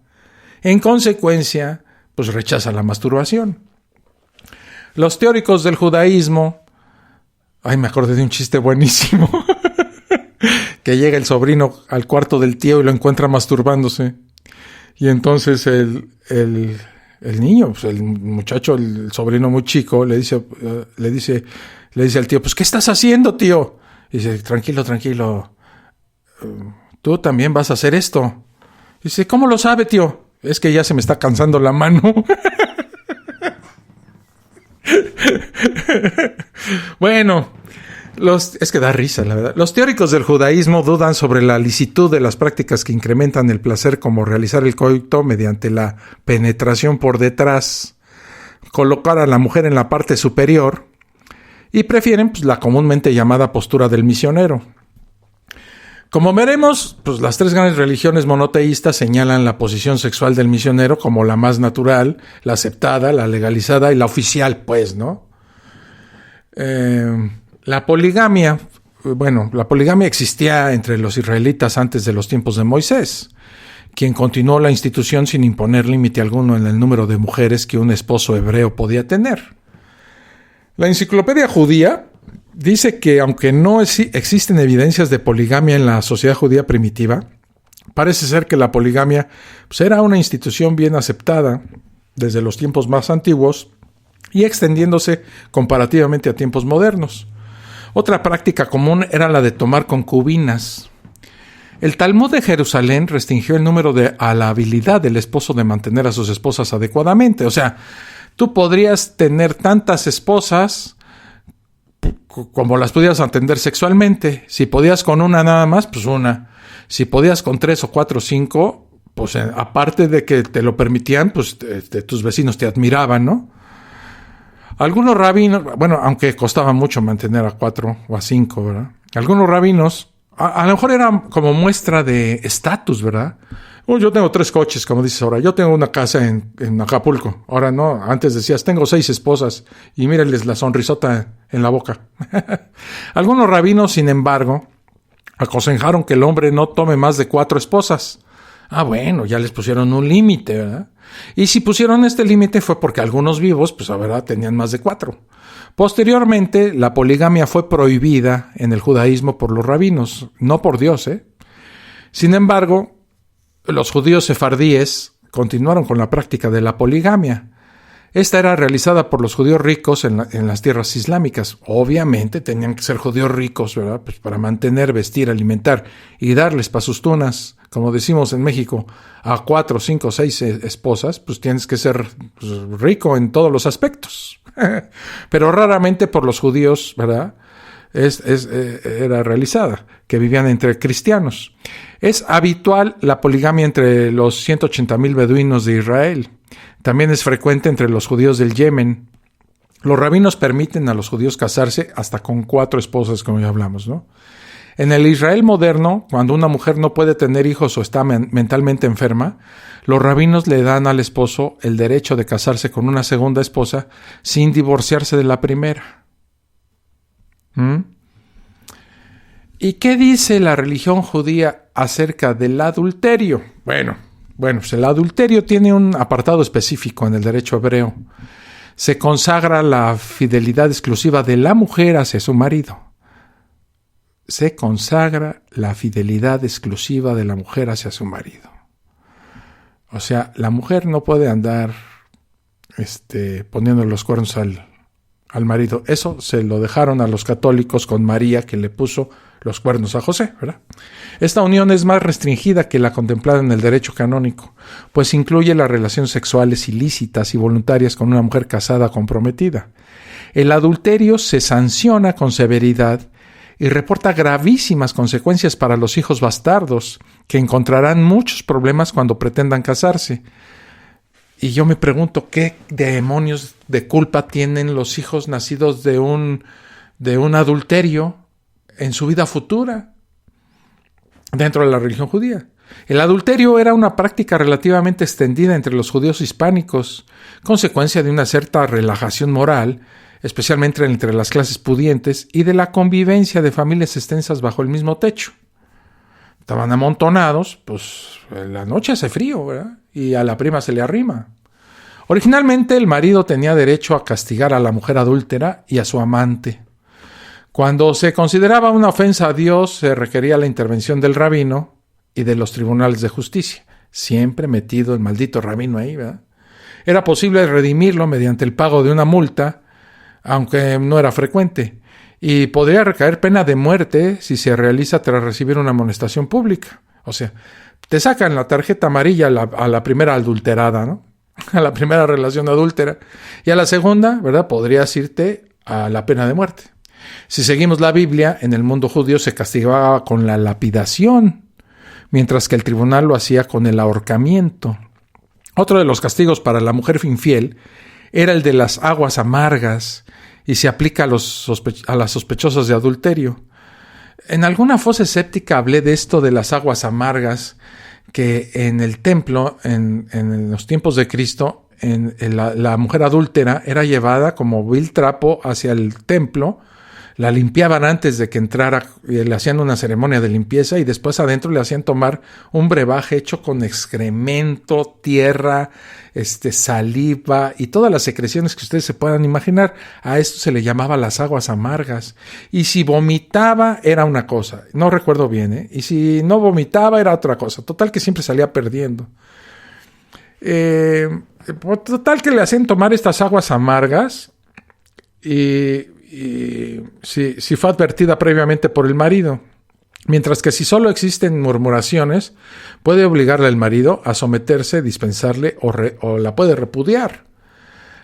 En consecuencia, pues rechaza la masturbación. Los teóricos del judaísmo, me acordé de un chiste buenísimo, que llega el sobrino al cuarto del tío y lo encuentra masturbándose. Y entonces el niño, pues el muchacho, el sobrino muy chico, le dice al tío, pues, ¿qué estás haciendo, tío? Y dice, tranquilo, tú también vas a hacer esto. Y dice, ¿cómo lo sabe, tío? Es que ya se me está cansando la mano. Bueno, es que da risa, la verdad. Los teóricos del judaísmo dudan sobre la licitud de las prácticas que incrementan el placer, como realizar el coito mediante la penetración por detrás, colocar a la mujer en la parte superior, y prefieren pues, la comúnmente llamada postura del misionero. Como veremos, pues las 3 grandes religiones monoteístas señalan la posición sexual del misionero como la más natural, la aceptada, la legalizada y la oficial, pues, ¿no? La poligamia existía entre los israelitas antes de los tiempos de Moisés, quien continuó la institución sin imponer límite alguno en el número de mujeres que un esposo hebreo podía tener. La enciclopedia judía dice que aunque no existen evidencias de poligamia en la sociedad judía primitiva, parece ser que la poligamia pues, era una institución bien aceptada desde los tiempos más antiguos y extendiéndose comparativamente a tiempos modernos. Otra práctica común era la de tomar concubinas. El Talmud de Jerusalén restringió el número a la habilidad del esposo de mantener a sus esposas adecuadamente. O sea, tú podrías tener tantas esposas como las pudieras atender sexualmente. Si podías con una nada más, pues una. Si podías con 3 o 4 o 5, pues aparte de que te lo permitían, pues tus vecinos te admiraban, ¿no? Algunos rabinos, aunque costaba mucho mantener a 4 o a 5, ¿verdad? Algunos rabinos, a lo mejor era como muestra de estatus, ¿verdad? Yo tengo 3 coches, como dices ahora. Yo tengo una casa en Acapulco. Ahora no, antes decías, tengo 6 esposas. Y mírenles la sonrisota en la boca. Algunos rabinos, sin embargo, aconsejaron que el hombre no tome más de 4 esposas. Ya les pusieron un límite, ¿verdad? Y si pusieron este límite fue porque algunos vivos, pues la verdad, tenían más de 4. Posteriormente, la poligamia fue prohibida en el judaísmo por los rabinos, no por Dios, Sin embargo, los judíos sefardíes continuaron con la práctica de la poligamia. Esta era realizada por los judíos ricos en las tierras islámicas. Obviamente tenían que ser judíos ricos, ¿verdad? Pues para mantener, vestir, alimentar y darles para sus tunas, como decimos en México, a 4, 5, 6 esposas, pues tienes que ser rico en todos los aspectos. Pero raramente por los judíos, ¿verdad? Era realizada, que vivían entre cristianos. Es habitual la poligamia entre los 180,000 beduinos de Israel. También es frecuente entre los judíos del Yemen. Los rabinos permiten a los judíos casarse hasta con 4 esposas, como ya hablamos, ¿no? En el Israel moderno, cuando una mujer no puede tener hijos o está mentalmente enferma, los rabinos le dan al esposo el derecho de casarse con una segunda esposa sin divorciarse de la primera. ¿Y qué dice la religión judía acerca del adulterio? Bueno, pues el adulterio tiene un apartado específico en el derecho hebreo. Se consagra la fidelidad exclusiva de la mujer hacia su marido. Se consagra la fidelidad exclusiva de la mujer hacia su marido. O sea, la mujer no puede andar poniendo los cuernos al marido. Eso se lo dejaron a los católicos con María, que le puso los cuernos a José, ¿verdad? Esta unión es más restringida que la contemplada en el derecho canónico, pues incluye las relaciones sexuales ilícitas y voluntarias con una mujer casada o comprometida. El adulterio se sanciona con severidad y reporta gravísimas consecuencias para los hijos bastardos, que encontrarán muchos problemas cuando pretendan casarse. Y yo me pregunto, ¿qué demonios de culpa tienen los hijos nacidos de un adulterio en su vida futura dentro de la religión judía? El adulterio era una práctica relativamente extendida entre los judíos hispánicos, consecuencia de una cierta relajación moral, especialmente entre las clases pudientes, y de la convivencia de familias extensas bajo el mismo techo. Estaban amontonados, pues en la noche hace frío, ¿verdad? Y a la prima se le arrima. Originalmente el marido tenía derecho a castigar a la mujer adúltera y a su amante. Cuando se consideraba una ofensa a Dios, se requería la intervención del rabino y de los tribunales de justicia. Siempre metido el maldito rabino ahí, ¿verdad? Era posible redimirlo mediante el pago de una multa, aunque no era frecuente, y podría recaer pena de muerte si se realiza tras recibir una amonestación pública. O sea, te sacan la tarjeta amarilla a la primera adulterada, ¿no? A la primera relación adúltera. Y a la segunda, ¿verdad? Podrías irte a la pena de muerte. Si seguimos la Biblia, en el mundo judío se castigaba con la lapidación, mientras que el tribunal lo hacía con el ahorcamiento. Otro de los castigos para la mujer infiel era el de las aguas amargas, y se aplica a las sospechosas de adulterio. En alguna fosa escéptica hablé de esto de las aguas amargas, que en el templo, en los tiempos de Cristo, la mujer adúltera era llevada como vil trapo hacia el templo, la limpiaban antes de que entrara, le hacían una ceremonia de limpieza y después adentro le hacían tomar un brebaje hecho con excremento, tierra, saliva y todas las secreciones que ustedes se puedan imaginar. A esto se le llamaba las aguas amargas. Y si vomitaba era una cosa, no recuerdo bien, y si no vomitaba era otra cosa. Total que siempre salía perdiendo. Total que le hacían tomar estas aguas amargas y si fue advertida previamente por el marido. Mientras que si solo existen murmuraciones, puede obligarle al marido a someterse, dispensarle o la puede repudiar.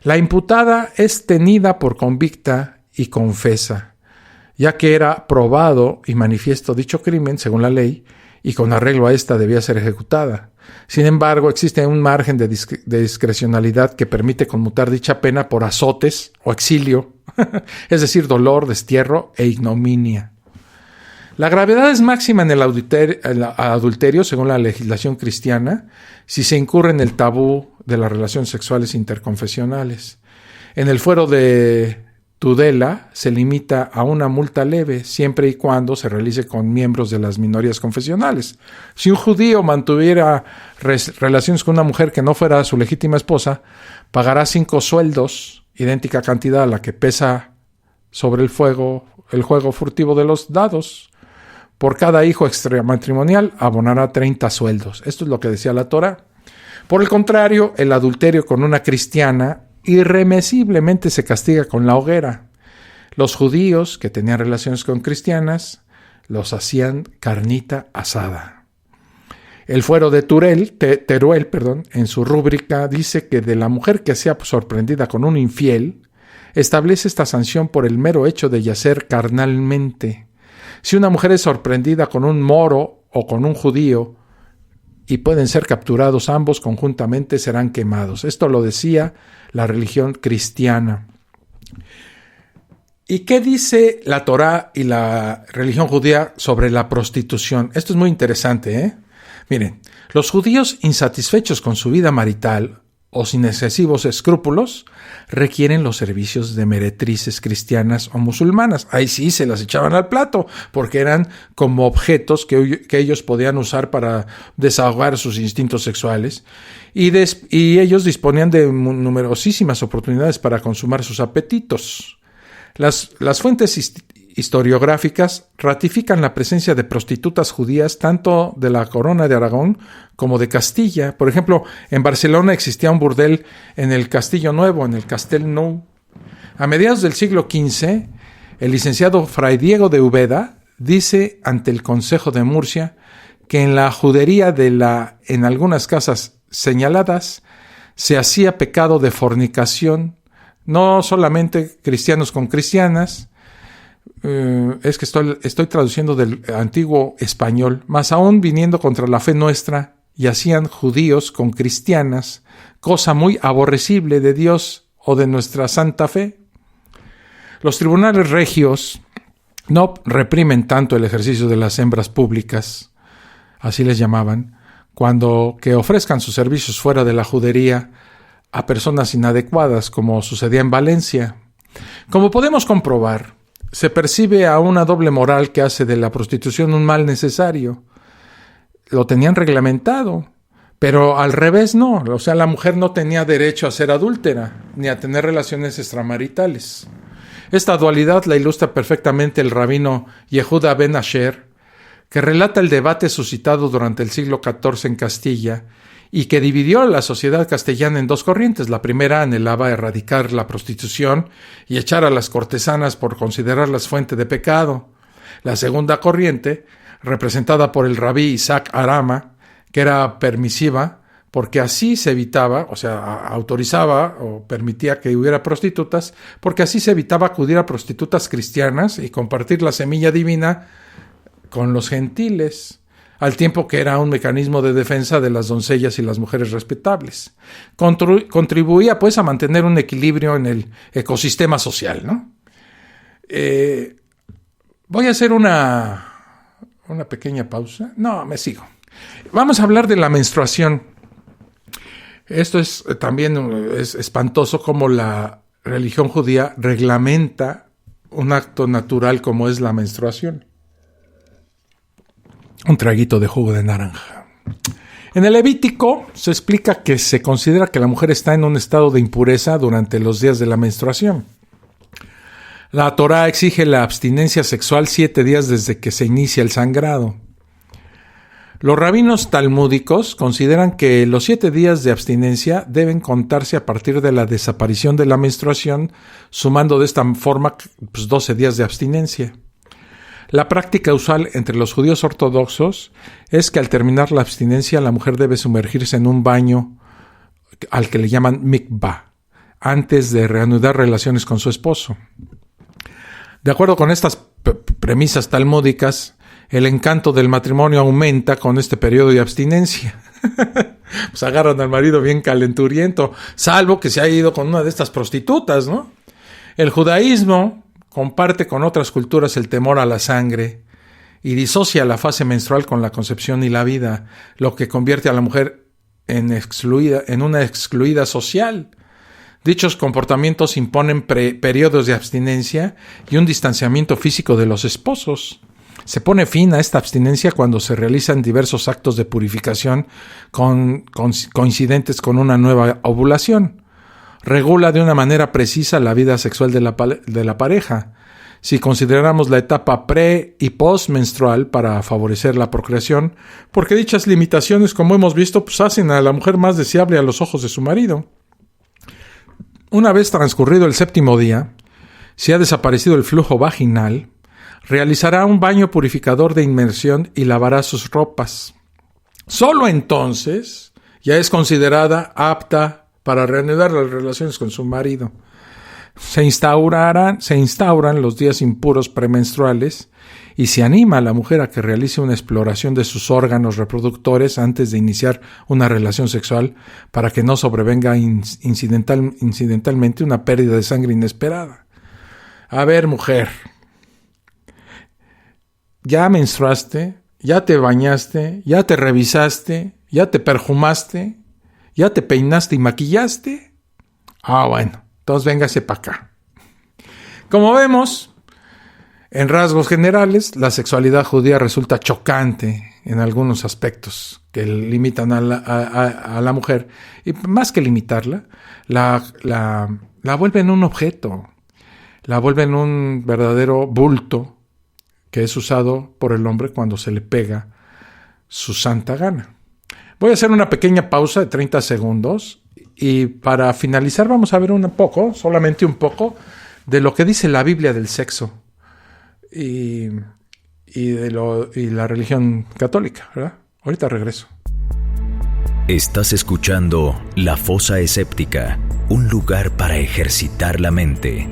La imputada es tenida por convicta y confesa, ya que era probado y manifiesto dicho crimen según la ley, y con arreglo a esta debía ser ejecutada. Sin embargo, existe un margen de discrecionalidad que permite conmutar dicha pena por azotes o exilio, es decir, dolor, destierro e ignominia. La gravedad es máxima en el adulterio, según la legislación cristiana, si se incurre en el tabú de las relaciones sexuales interconfesionales. En el fuero de Tudela se limita a una multa leve, siempre y cuando se realice con miembros de las minorías confesionales. Si un judío mantuviera relaciones con una mujer que no fuera su legítima esposa, pagará 5 sueldos, idéntica cantidad a la que pesa sobre el juego furtivo de los dados. Por cada hijo extramatrimonial abonará 30 sueldos. Esto es lo que decía la Torá. Por el contrario, el adulterio con una cristiana irremisiblemente se castiga con la hoguera. Los judíos que tenían relaciones con cristianas los hacían carnita asada. El fuero de Teruel, en su rúbrica dice que de la mujer que sea sorprendida con un infiel, establece esta sanción por el mero hecho de yacer carnalmente. Si una mujer es sorprendida con un moro o con un judío y pueden ser capturados ambos conjuntamente, serán quemados. Esto lo decía la religión cristiana. ¿Y qué dice la Torá y la religión judía sobre la prostitución? Esto es muy interesante, ¿eh? Miren, los judíos insatisfechos con su vida marital o sin excesivos escrúpulos requieren los servicios de meretrices cristianas o musulmanas. Ahí sí se las echaban al plato, porque eran como objetos que ellos podían usar para desahogar sus instintos sexuales, y ellos disponían de numerosísimas oportunidades para consumar sus apetitos. Las fuentes historiográficas ratifican la presencia de prostitutas judías tanto de la Corona de Aragón como de Castilla. Por ejemplo, en Barcelona existía un burdel en el Castillo Nuevo, en el Castell Nou. A mediados del siglo XV, el licenciado Fray Diego de Úbeda dice ante el Consejo de Murcia que en la judería en algunas casas señaladas se hacía pecado de fornicación, no solamente cristianos con cristianas. Es que estoy traduciendo del antiguo español, más aún viniendo contra la fe nuestra, y hacían judíos con cristianas, cosa muy aborrecible de Dios o de nuestra santa fe. Los tribunales regios no reprimen tanto el ejercicio de las hembras públicas, así les llamaban, que ofrezcan sus servicios fuera de la judería a personas inadecuadas, como sucedía en Valencia. Como podemos comprobar, se percibe a una doble moral que hace de la prostitución un mal necesario. Lo tenían reglamentado, pero al revés no. O sea, la mujer no tenía derecho a ser adúltera, ni a tener relaciones extramaritales. Esta dualidad la ilustra perfectamente el rabino Yehuda ben Asher, que relata el debate suscitado durante el siglo XIV en Castilla y que dividió a la sociedad castellana en dos corrientes. La primera anhelaba erradicar la prostitución y echar a las cortesanas por considerarlas fuente de pecado. La segunda corriente, representada por el rabí Isaac Arama, que era permisiva, porque así se evitaba, o sea, autorizaba o permitía que hubiera prostitutas, porque así se evitaba acudir a prostitutas cristianas y compartir la semilla divina con los gentiles, al tiempo que era un mecanismo de defensa de las doncellas y las mujeres respetables. Contribuía, pues, a mantener un equilibrio en el ecosistema social, ¿no? Voy a hacer una pequeña pausa. No, me sigo. Vamos a hablar de la menstruación. Esto es también es espantoso cómo la religión judía reglamenta un acto natural como es la menstruación. Un traguito de jugo de naranja. En el Levítico se explica que se considera que la mujer está en un estado de impureza durante los días de la menstruación. La Torá exige la abstinencia sexual 7 días desde que se inicia el sangrado. Los rabinos talmúdicos consideran que los 7 días de abstinencia deben contarse a partir de la desaparición de la menstruación, sumando de esta forma 12 días de abstinencia. La práctica usual entre los judíos ortodoxos es que al terminar la abstinencia la mujer debe sumergirse en un baño al que le llaman mikvah, antes de reanudar relaciones con su esposo. De acuerdo con estas premisas talmúdicas, el encanto del matrimonio aumenta con este periodo de abstinencia. Pues agarran al marido bien calenturiento, salvo que se haya ido con una de estas prostitutas, ¿no? El judaísmo comparte con otras culturas el temor a la sangre y disocia la fase menstrual con la concepción y la vida, lo que convierte a la mujer en una excluida social. Dichos comportamientos imponen periodos de abstinencia y un distanciamiento físico de los esposos. Se pone fin a esta abstinencia cuando se realizan diversos actos de purificación coincidentes con una nueva ovulación. Regula de una manera precisa la vida sexual de la pareja. Si consideramos la etapa pre- y postmenstrual para favorecer la procreación, porque dichas limitaciones, como hemos visto, pues hacen a la mujer más deseable a los ojos de su marido. Una vez transcurrido el 7º día, si ha desaparecido el flujo vaginal, realizará un baño purificador de inmersión y lavará sus ropas. Solo entonces ya es considerada apta para reanudar las relaciones con su marido. Se instauran los días impuros premenstruales y se anima a la mujer a que realice una exploración de sus órganos reproductores antes de iniciar una relación sexual para que no sobrevenga incidentalmente una pérdida de sangre inesperada. A ver, mujer, ya menstruaste, ya te bañaste, ya te revisaste, ya te perfumaste, ya te peinaste y maquillaste. Bueno, entonces véngase para acá. Como vemos, en rasgos generales, la sexualidad judía resulta chocante en algunos aspectos que limitan a la mujer. Y más que limitarla, la vuelven un objeto, la vuelven un verdadero bulto que es usado por el hombre cuando se le pega su santa gana. Voy a hacer una pequeña pausa de 30 segundos y para finalizar vamos a ver solamente un poco, de lo que dice la Biblia del sexo y la religión católica, ¿verdad? Ahorita regreso. Estás escuchando La Fosa Escéptica, un lugar para ejercitar la mente.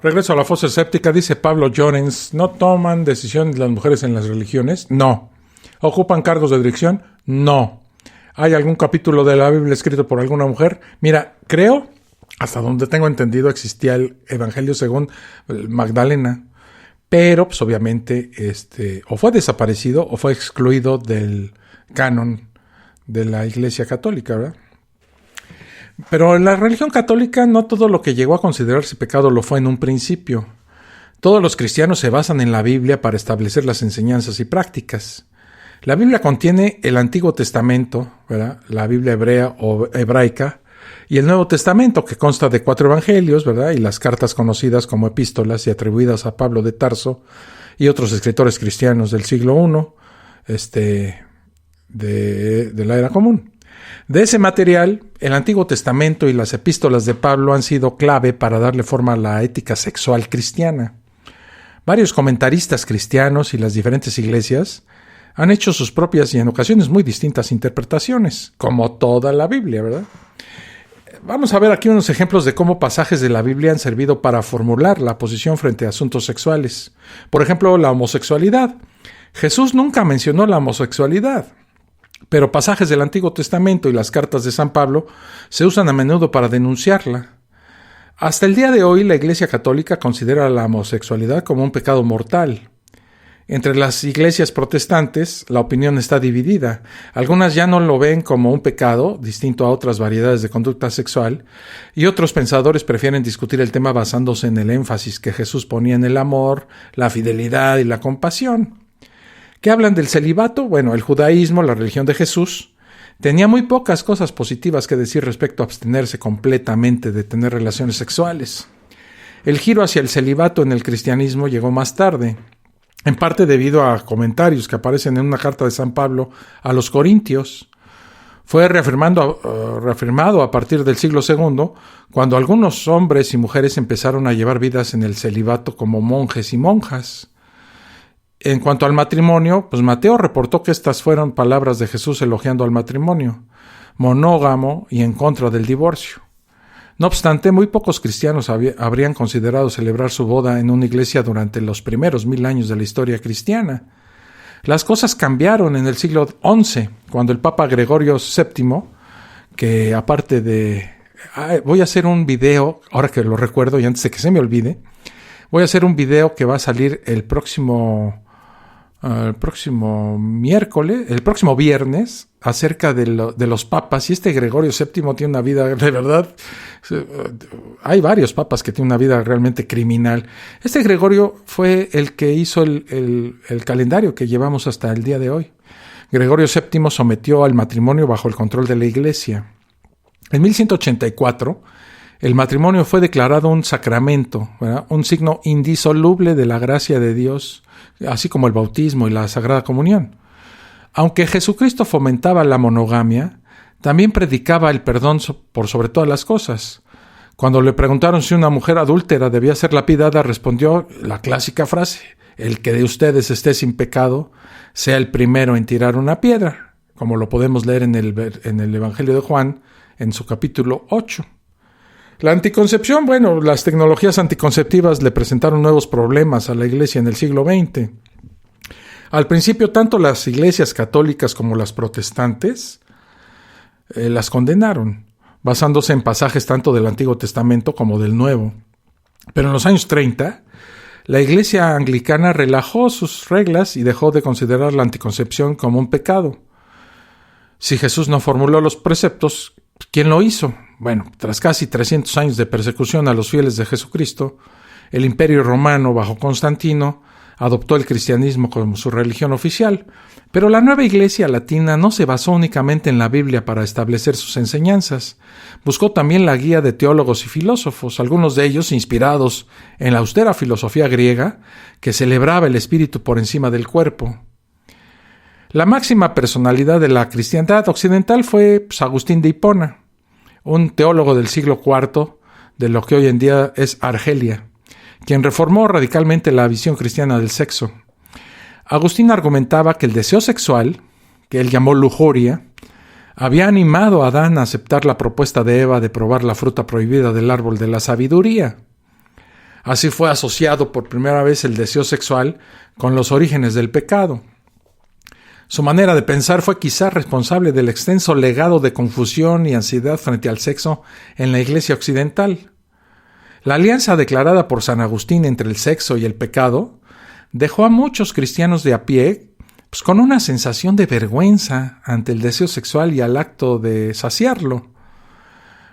Regreso a la fosa escéptica, dice Pablo Llorens, ¿no toman decisiones las mujeres en las religiones? No. ¿Ocupan cargos de dirección? No. ¿Hay algún capítulo de la Biblia escrito por alguna mujer? Mira, creo, hasta donde tengo entendido, existía el Evangelio según Magdalena, pero pues obviamente o fue desaparecido o fue excluido del canon de la Iglesia Católica, ¿verdad? Pero en la religión católica no todo lo que llegó a considerarse pecado lo fue en un principio. Todos los cristianos se basan en la Biblia para establecer las enseñanzas y prácticas. La Biblia contiene el Antiguo Testamento, ¿verdad? La Biblia hebrea o hebraica, y el Nuevo Testamento, que consta de 4 evangelios, ¿verdad? Y las cartas conocidas como epístolas y atribuidas a Pablo de Tarso y otros escritores cristianos del siglo I, de la era común. De ese material, el Antiguo Testamento y las epístolas de Pablo han sido clave para darle forma a la ética sexual cristiana. Varios comentaristas cristianos y las diferentes iglesias han hecho sus propias y en ocasiones muy distintas interpretaciones, como toda la Biblia, ¿verdad? Vamos a ver aquí unos ejemplos de cómo pasajes de la Biblia han servido para formular la posición frente a asuntos sexuales. Por ejemplo, la homosexualidad. Jesús nunca mencionó la homosexualidad, pero pasajes del Antiguo Testamento y las cartas de San Pablo se usan a menudo para denunciarla. Hasta el día de hoy, la Iglesia Católica considera la homosexualidad como un pecado mortal. Entre las iglesias protestantes, la opinión está dividida. Algunas ya no lo ven como un pecado, distinto a otras variedades de conducta sexual, y otros pensadores prefieren discutir el tema basándose en el énfasis que Jesús ponía en el amor, la fidelidad y la compasión. ¿Qué hablan del celibato? Bueno, el judaísmo, la religión de Jesús, tenía muy pocas cosas positivas que decir respecto a abstenerse completamente de tener relaciones sexuales. El giro hacia el celibato en el cristianismo llegó más tarde, en parte debido a comentarios que aparecen en una carta de San Pablo a los Corintios. Fue reafirmado a partir del siglo II, cuando algunos hombres y mujeres empezaron a llevar vidas en el celibato como monjes y monjas. En cuanto al matrimonio, pues Mateo reportó que estas fueron palabras de Jesús elogiando al matrimonio, monógamo y en contra del divorcio. No obstante, muy pocos cristianos habrían considerado celebrar su boda en una iglesia durante los primeros 1000 años de la historia cristiana. Las cosas cambiaron en el siglo XI, cuando el Papa Gregorio VII, que aparte de... voy a hacer un video, ahora que lo recuerdo y antes de que se me olvide, voy a hacer un video que va a salir el próximo el próximo viernes, acerca de los papas. Y este Gregorio VII tiene una vida, de verdad, hay varios papas que tienen una vida realmente criminal. Este Gregorio fue el que hizo el calendario que llevamos hasta el día de hoy. Gregorio VII sometió al matrimonio bajo el control de la Iglesia. En 1184, el matrimonio fue declarado un sacramento, ¿verdad? Un signo indisoluble de la gracia de Dios, así como el bautismo y la Sagrada Comunión. Aunque Jesucristo fomentaba la monogamia, también predicaba el perdón por sobre todas las cosas. Cuando le preguntaron si una mujer adúltera debía ser lapidada, respondió la clásica frase: el que de ustedes esté sin pecado, sea el primero en tirar una piedra, como lo podemos leer en el Evangelio de Juan, en su capítulo 8. La anticoncepción, bueno, las tecnologías anticonceptivas le presentaron nuevos problemas a la Iglesia en el siglo XX. Al principio, tanto las iglesias católicas como las protestantes las condenaron, basándose en pasajes tanto del Antiguo Testamento como del Nuevo. Pero en los años 30, la Iglesia anglicana relajó sus reglas y dejó de considerar la anticoncepción como un pecado. Si Jesús no formuló los preceptos, ¿quién lo hizo? Bueno, tras casi 300 años de persecución a los fieles de Jesucristo, el Imperio Romano, bajo Constantino, adoptó el cristianismo como su religión oficial, pero la nueva Iglesia latina no se basó únicamente en la Biblia para establecer sus enseñanzas. Buscó también la guía de teólogos y filósofos, algunos de ellos inspirados en la austera filosofía griega, que celebraba el espíritu por encima del cuerpo. La máxima personalidad de la cristiandad occidental fue Agustín de Hipona, un teólogo del siglo IV de lo que hoy en día es Argelia, quien reformó radicalmente la visión cristiana del sexo. Agustín argumentaba que el deseo sexual, que él llamó lujuria, había animado a Adán a aceptar la propuesta de Eva de probar la fruta prohibida del árbol de la sabiduría. Así fue asociado por primera vez el deseo sexual con los orígenes del pecado. Su manera de pensar fue quizá responsable del extenso legado de confusión y ansiedad frente al sexo en la Iglesia occidental. La alianza declarada por San Agustín entre el sexo y el pecado dejó a muchos cristianos de a pie con una sensación de vergüenza ante el deseo sexual y al acto de saciarlo.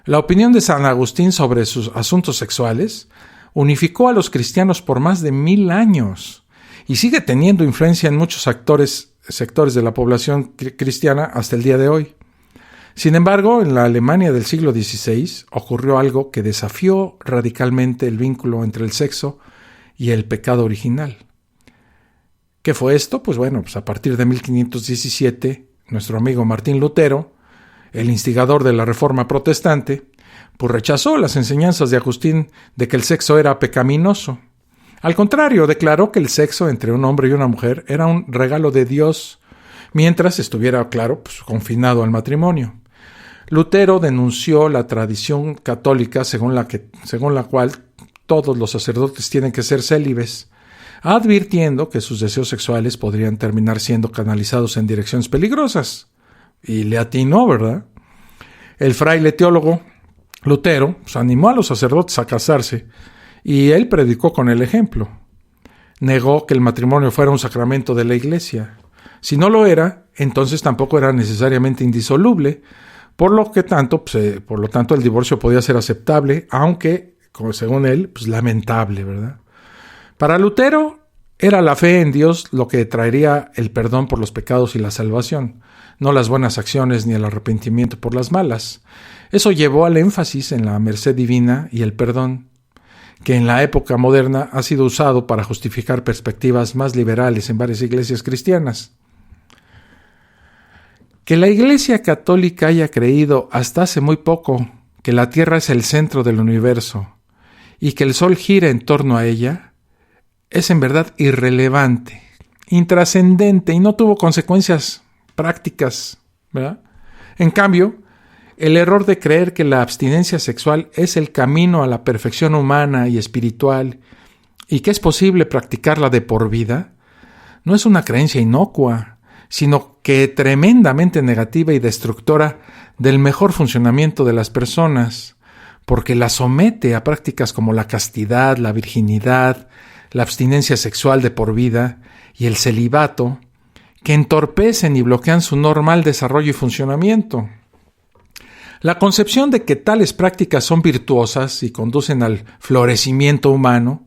La opinión de San Agustín sobre sus asuntos sexuales unificó a los cristianos por más de 1000 años y sigue teniendo influencia en muchos sectores de la población cristiana hasta el día de hoy. Sin embargo, en la Alemania del siglo XVI ocurrió algo que desafió radicalmente el vínculo entre el sexo y el pecado original. ¿Qué fue esto? Pues bueno, a partir de 1517, nuestro amigo Martín Lutero, el instigador de la Reforma Protestante, pues rechazó las enseñanzas de Agustín de que el sexo era pecaminoso. Al contrario, declaró que el sexo entre un hombre y una mujer era un regalo de Dios, mientras estuviera, claro, confinado al matrimonio. Lutero denunció la tradición católica según la cual todos los sacerdotes tienen que ser célibes, advirtiendo que sus deseos sexuales podrían terminar siendo canalizados en direcciones peligrosas. Y le atinó, ¿verdad? El fraile teólogo Lutero animó a los sacerdotes a casarse, y él predicó con el ejemplo. Negó que el matrimonio fuera un sacramento de la Iglesia. Si no lo era, entonces tampoco era necesariamente indisoluble, por lo tanto, el divorcio podía ser aceptable, aunque, como según él, lamentable, ¿verdad? Para Lutero, era la fe en Dios lo que traería el perdón por los pecados y la salvación, no las buenas acciones ni el arrepentimiento por las malas. Eso llevó al énfasis en la merced divina y el perdón, que en la época moderna ha sido usado para justificar perspectivas más liberales en varias iglesias cristianas. Que la Iglesia Católica haya creído hasta hace muy poco que la Tierra es el centro del universo y que el Sol gira en torno a ella, es en verdad irrelevante, intrascendente y no tuvo consecuencias prácticas, ¿verdad? En cambio, el error de creer que la abstinencia sexual es el camino a la perfección humana y espiritual y que es posible practicarla de por vida, no es una creencia inocua, sino que tremendamente negativa y destructora del mejor funcionamiento de las personas, porque la somete a prácticas como la castidad, la virginidad, la abstinencia sexual de por vida y el celibato, que entorpecen y bloquean su normal desarrollo y funcionamiento. La concepción de que tales prácticas son virtuosas y conducen al florecimiento humano,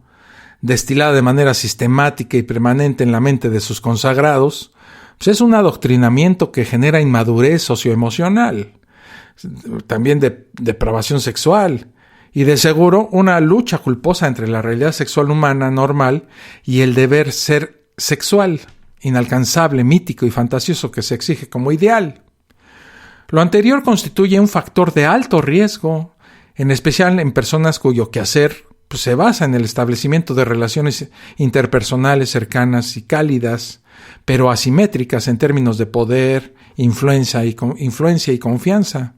destilada de manera sistemática y permanente en la mente de sus consagrados, pues es un adoctrinamiento que genera inmadurez socioemocional, también depravación sexual, y de seguro una lucha culposa entre la realidad sexual humana normal y el deber ser sexual, inalcanzable, mítico y fantasioso que se exige como ideal. Lo anterior constituye un factor de alto riesgo, en especial en personas cuyo quehacer se basa en el establecimiento de relaciones interpersonales cercanas y cálidas, pero asimétricas en términos de poder, influencia y confianza.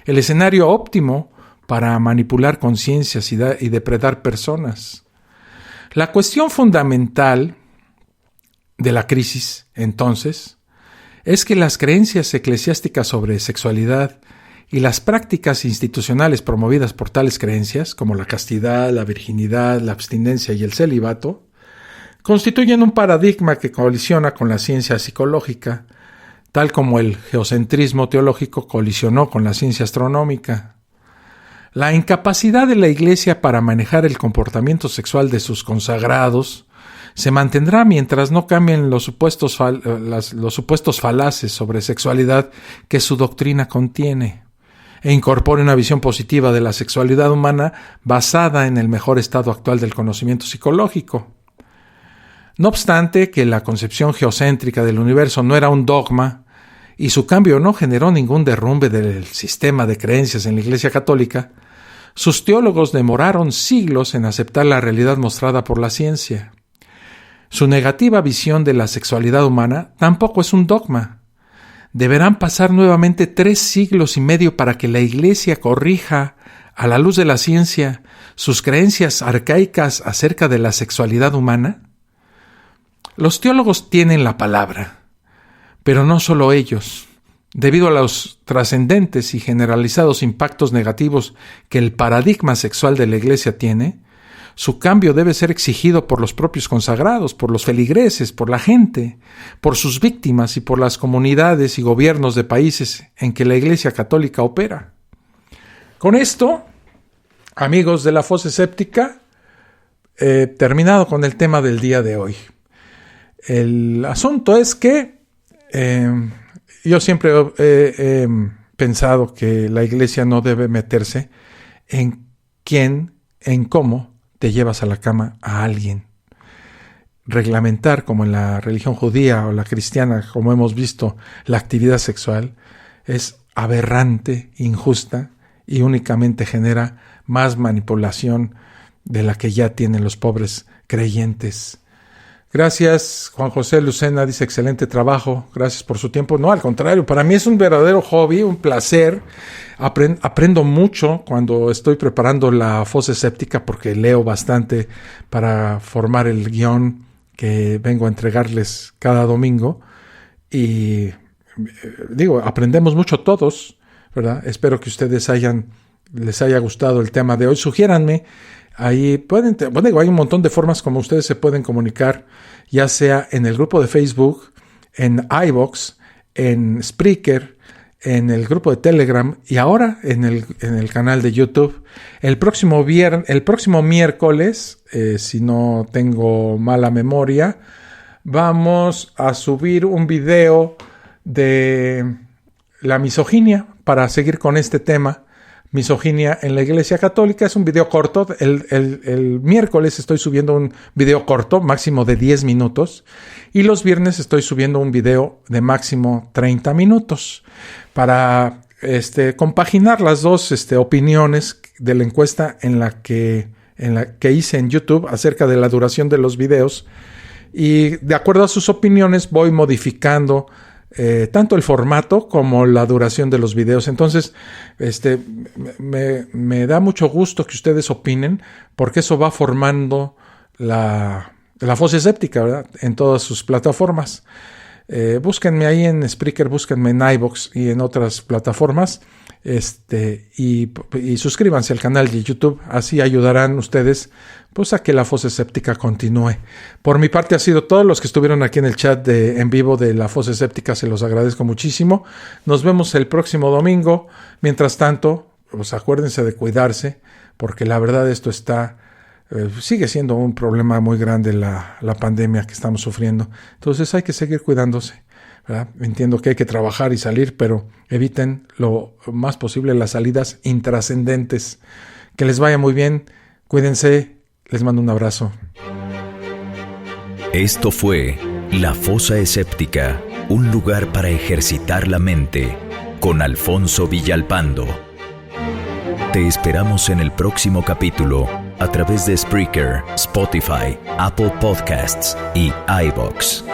El escenario óptimo para manipular conciencias y depredar personas. La cuestión fundamental de la crisis, entonces, es que las creencias eclesiásticas sobre sexualidad y las prácticas institucionales promovidas por tales creencias, como la castidad, la virginidad, la abstinencia y el celibato, constituyen un paradigma que colisiona con la ciencia psicológica, tal como el geocentrismo teológico colisionó con la ciencia astronómica. La incapacidad de la Iglesia para manejar el comportamiento sexual de sus consagrados se mantendrá mientras no cambien los supuestos falaces sobre sexualidad que su doctrina contiene, e incorpore una visión positiva de la sexualidad humana basada en el mejor estado actual del conocimiento psicológico. No obstante que la concepción geocéntrica del universo no era un dogma, y su cambio no generó ningún derrumbe del sistema de creencias en la Iglesia Católica, sus teólogos demoraron siglos en aceptar la realidad mostrada por la ciencia. Su negativa visión de la sexualidad humana tampoco es un dogma. Deberán pasar nuevamente 3 siglos y medio para que la Iglesia corrija, a la luz de la ciencia, sus creencias arcaicas acerca de la sexualidad humana. Los teólogos tienen la palabra, pero no solo ellos. Debido a los trascendentes y generalizados impactos negativos que el paradigma sexual de la Iglesia tiene, su cambio debe ser exigido por los propios consagrados, por los feligreses, por la gente, por sus víctimas y por las comunidades y gobiernos de países en que la Iglesia Católica opera. Con esto, amigos de la Fosa Escéptica, terminado con el tema del día de hoy. El asunto es que yo siempre he pensado que la Iglesia no debe meterse en cómo te llevas a la cama a alguien. Reglamentar, como en la religión judía o la cristiana, como hemos visto, la actividad sexual es aberrante, injusta y únicamente genera más manipulación de la que ya tienen los pobres creyentes. Gracias, Juan José Lucena dice excelente trabajo, gracias por su tiempo. No, al contrario, para mí es un verdadero hobby, un placer. Aprendo mucho cuando estoy preparando la Fosa Escéptica porque leo bastante para formar el guión que vengo a entregarles cada domingo. Y aprendemos mucho todos, ¿verdad? Espero que ustedes les haya gustado el tema de hoy. Sugiéranme. Ahí hay un montón de formas como ustedes se pueden comunicar, ya sea en el grupo de Facebook, en iVoox, en Spreaker, en el grupo de Telegram y ahora en el canal de YouTube. El próximo miércoles, si no tengo mala memoria, vamos a subir un video de la misoginia para seguir con este tema. Misoginia en la Iglesia Católica. Es un video corto. El miércoles estoy subiendo un video corto, máximo de 10 minutos. Y los viernes estoy subiendo un video de máximo 30 minutos. Para compaginar las dos opiniones de la encuesta en la que hice en YouTube acerca de la duración de los videos. Y de acuerdo a sus opiniones voy modificando tanto el formato como la duración de los videos. Entonces, me da mucho gusto que ustedes opinen, porque eso va formando la Fosa Escéptica, ¿verdad? En todas sus plataformas. Búsquenme ahí en Spreaker, búsquenme en iVoox y en otras plataformas. Y suscríbanse al canal de YouTube, así ayudarán ustedes pues a que la fosa escéptica continúe. Por mi parte ha sido todo. Los que estuvieron aquí en el chat en vivo de la fosa escéptica, se los agradezco muchísimo. Nos vemos el próximo domingo. Mientras tanto, pues acuérdense de cuidarse, porque la verdad esto sigue siendo un problema muy grande, la pandemia que estamos sufriendo. Entonces hay que seguir cuidándose, ¿verdad? Entiendo que hay que trabajar y salir, pero eviten lo más posible las salidas intrascendentes. Que les vaya muy bien, cuídense, les mando un abrazo. Esto fue La Fosa Escéptica, un lugar para ejercitar la mente, con Alfonso Villalpando. Te esperamos en el próximo capítulo a través de Spreaker, Spotify, Apple Podcasts y iVoox.